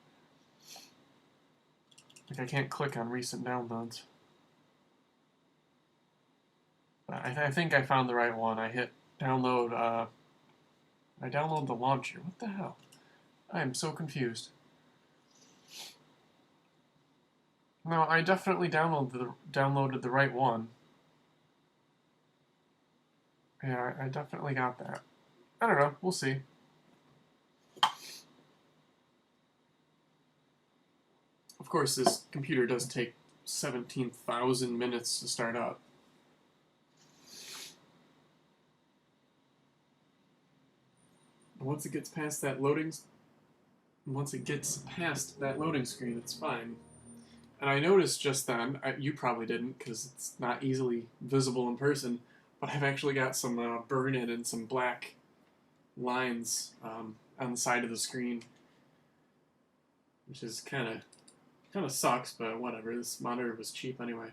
Like, I can't click on Recent Downloads. But I think I found the right one. I hit download, I download the launcher. What the hell? I am so confused. No, I definitely downloaded the right one. Yeah, I definitely got that. I don't know. We'll see. Of course, this computer does take 17,000 minutes to start up. But once it gets past that loading screen, it's fine. And I noticed just then, you probably didn't because it's not easily visible in person, but I've actually got some burn-in and some black lines on the side of the screen, which is kind of sucks, but whatever. This monitor was cheap anyway.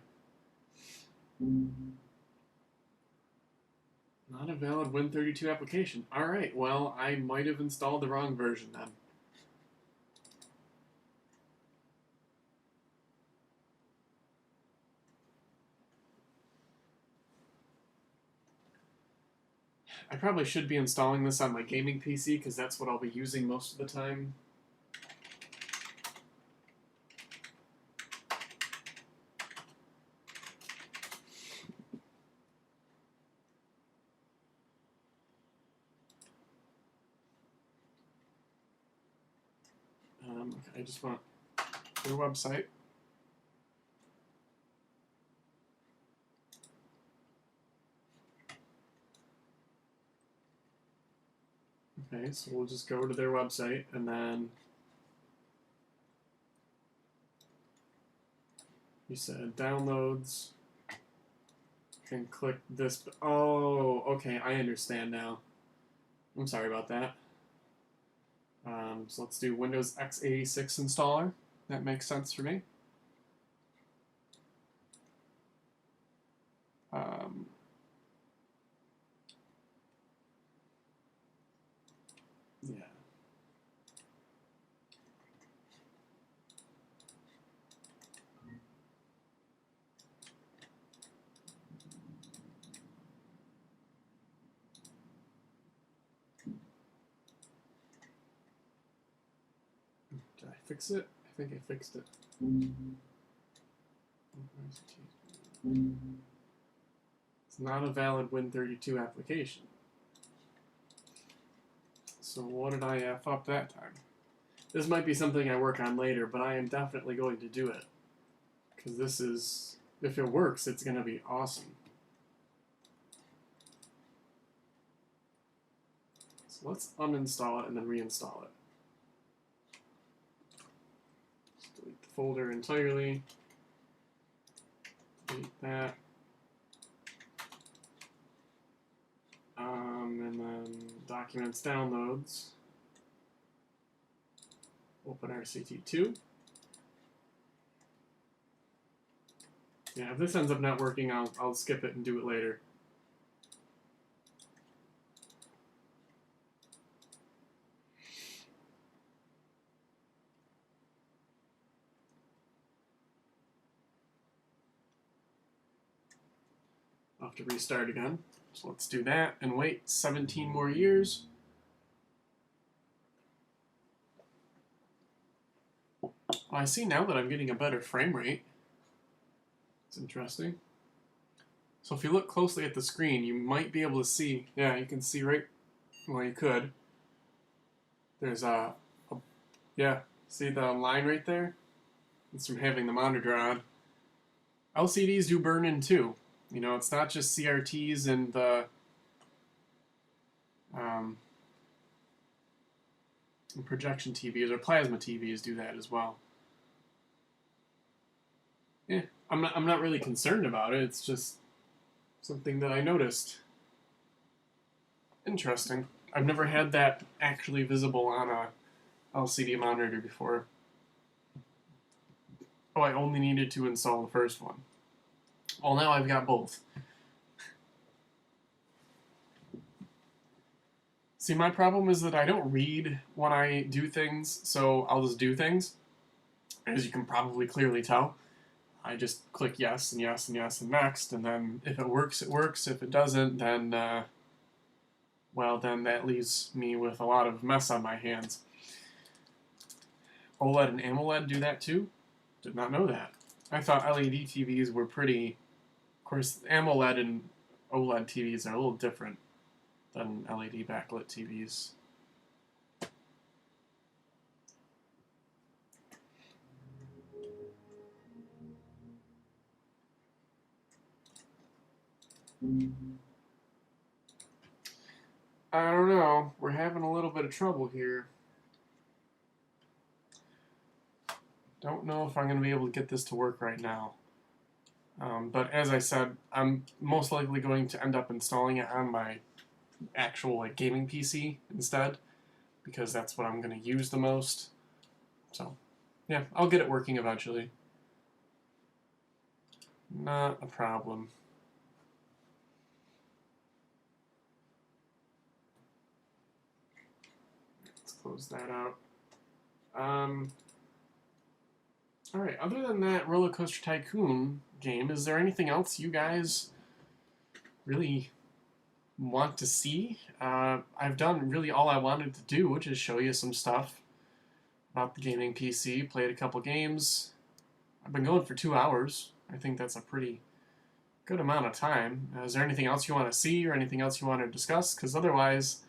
Not a valid Win32 application. Alright, well, I might have installed the wrong version then. I probably should be installing this on my gaming PC because that's what I'll be using most of the time. I just want their website. Okay, so we'll just go to their website and then you said downloads and click this. Oh, okay, I understand now. I'm sorry about that. So let's do Windows x86 installer. That makes sense for me. Yeah. Did I fix it? I think I fixed it. It's not a valid Win32 application. So what did I F up that time? This might be something I work on later, but I am definitely going to do it. Because this is, if it works, it's going to be awesome. So let's uninstall it and then reinstall it. Just delete the folder entirely. Delete that. And then documents downloads. Open RCT2. Yeah, if this ends up not working, I'll skip it and do it later. I'll have to restart again. So let's do that and wait 17 more years. Well, I see now that I'm getting a better frame rate. It's interesting. So if you look closely at the screen, you might be able to see, yeah, you can see right, well, you could. There's yeah, see the line right there? It's from having the monitor on. LCDs do burn in too. You know, it's not just CRTs and the and projection TVs or plasma TVs do that as well. Yeah, I'm not really concerned about it. It's just something that I noticed. Interesting. I've never had that actually visible on a LCD monitor before. Oh, I only needed to install the first one. Well, now I've got both. See, my problem is that I don't read when I do things, so I'll just do things. As you can probably clearly tell. I just click yes and yes and yes and next, and then if it works, it works. If it doesn't, then, well, then that leaves me with a lot of mess on my hands. OLED and AMOLED do that too? Did not know that. I thought LED TVs were pretty... Of course, AMOLED and OLED TVs are a little different than LED backlit TVs. I don't know. We're having a little bit of trouble here. Don't know if I'm going to be able to get this to work right now. But as I said, I'm most likely going to end up installing it on my actual gaming PC instead, because that's what I'm going to use the most. So, yeah, I'll get it working eventually. Not a problem. Let's close that out. Alright, other than that Roller Coaster Tycoon game, is there anything else you guys really want to see? I've done really all I wanted to do, which is show you some stuff about the gaming PC, played a couple games. I've been going for 2 hours. I think that's a pretty good amount of time. Is there anything else you want to see or anything else you want to discuss? Because otherwise,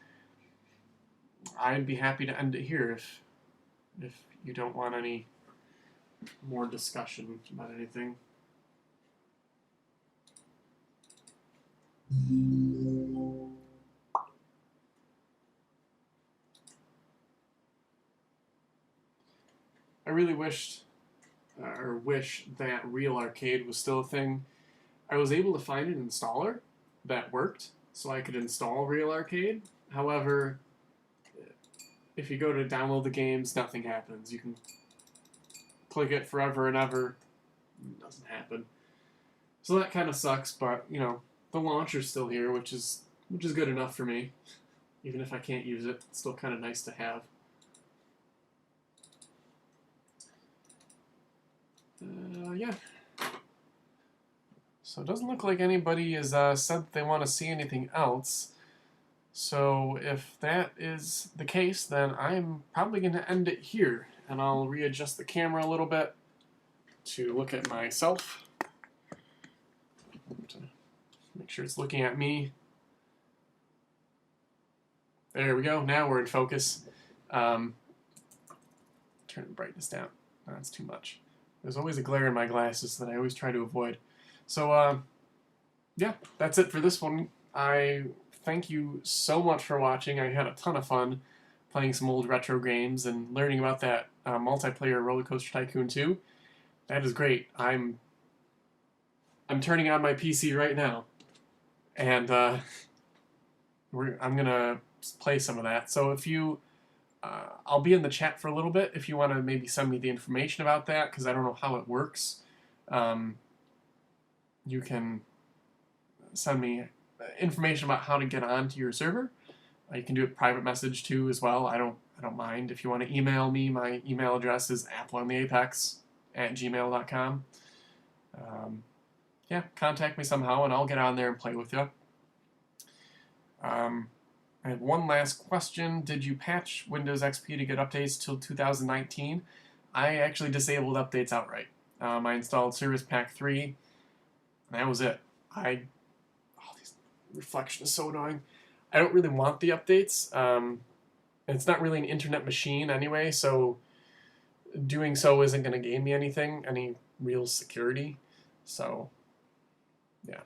I'd be happy to end it here if you don't want any more discussion about anything. I really wish that Real Arcade was still a thing. I was able to find an installer that worked, so I could install Real Arcade. However, if you go to download the games, nothing happens. You can click it forever and ever. It doesn't happen. So that kind of sucks, but, you know, the launcher's still here, which is good enough for me. Even if I can't use it, it's still kind of nice to have. Yeah. So it doesn't look like anybody has said that they want to see anything else. So if that is the case, then I'm probably going to end it here. And I'll readjust the camera a little bit to look at myself. To make sure it's looking at me. There we go. Now we're in focus. Turn the brightness down. That's too much. There's always a glare in my glasses that I always try to avoid. So, yeah, that's it for this one. I thank you so much for watching. I had a ton of fun playing some old retro games and learning about that multiplayer Roller Coaster Tycoon 2. That is great. I'm turning on my PC right now, and I'm gonna play some of that. So if you, I'll be in the chat for a little bit if you want to maybe send me the information about that, because I don't know how it works. You can send me information about how to get onto your server. You can do a private message too as well. I don't mind. If you want to email me, my email address is appleontheapex@gmail.com. Yeah, contact me somehow and I'll get on there and play with you. I have one last question. Did you patch Windows XP to get updates till 2019? I actually disabled updates outright. I installed Service Pack 3, and that was it. Oh, this reflection is so annoying. I don't really want the updates. It's not really an internet machine anyway, so doing so isn't going to gain me anything, any real security. So, yeah.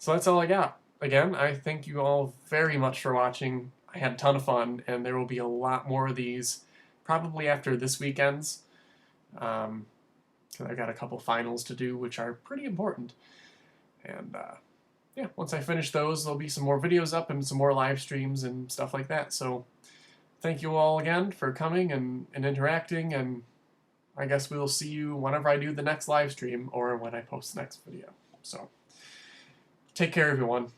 So that's all I got. Again, I thank you all very much for watching. I had a ton of fun, and there will be a lot more of these probably after this weekend's. Because I got a couple finals to do, which are pretty important. And yeah, once I finish those, there'll be some more videos up and some more live streams and stuff like that. So thank you all again for coming and interacting, and I guess we'll see you whenever I do the next live stream or when I post the next video. So take care, everyone.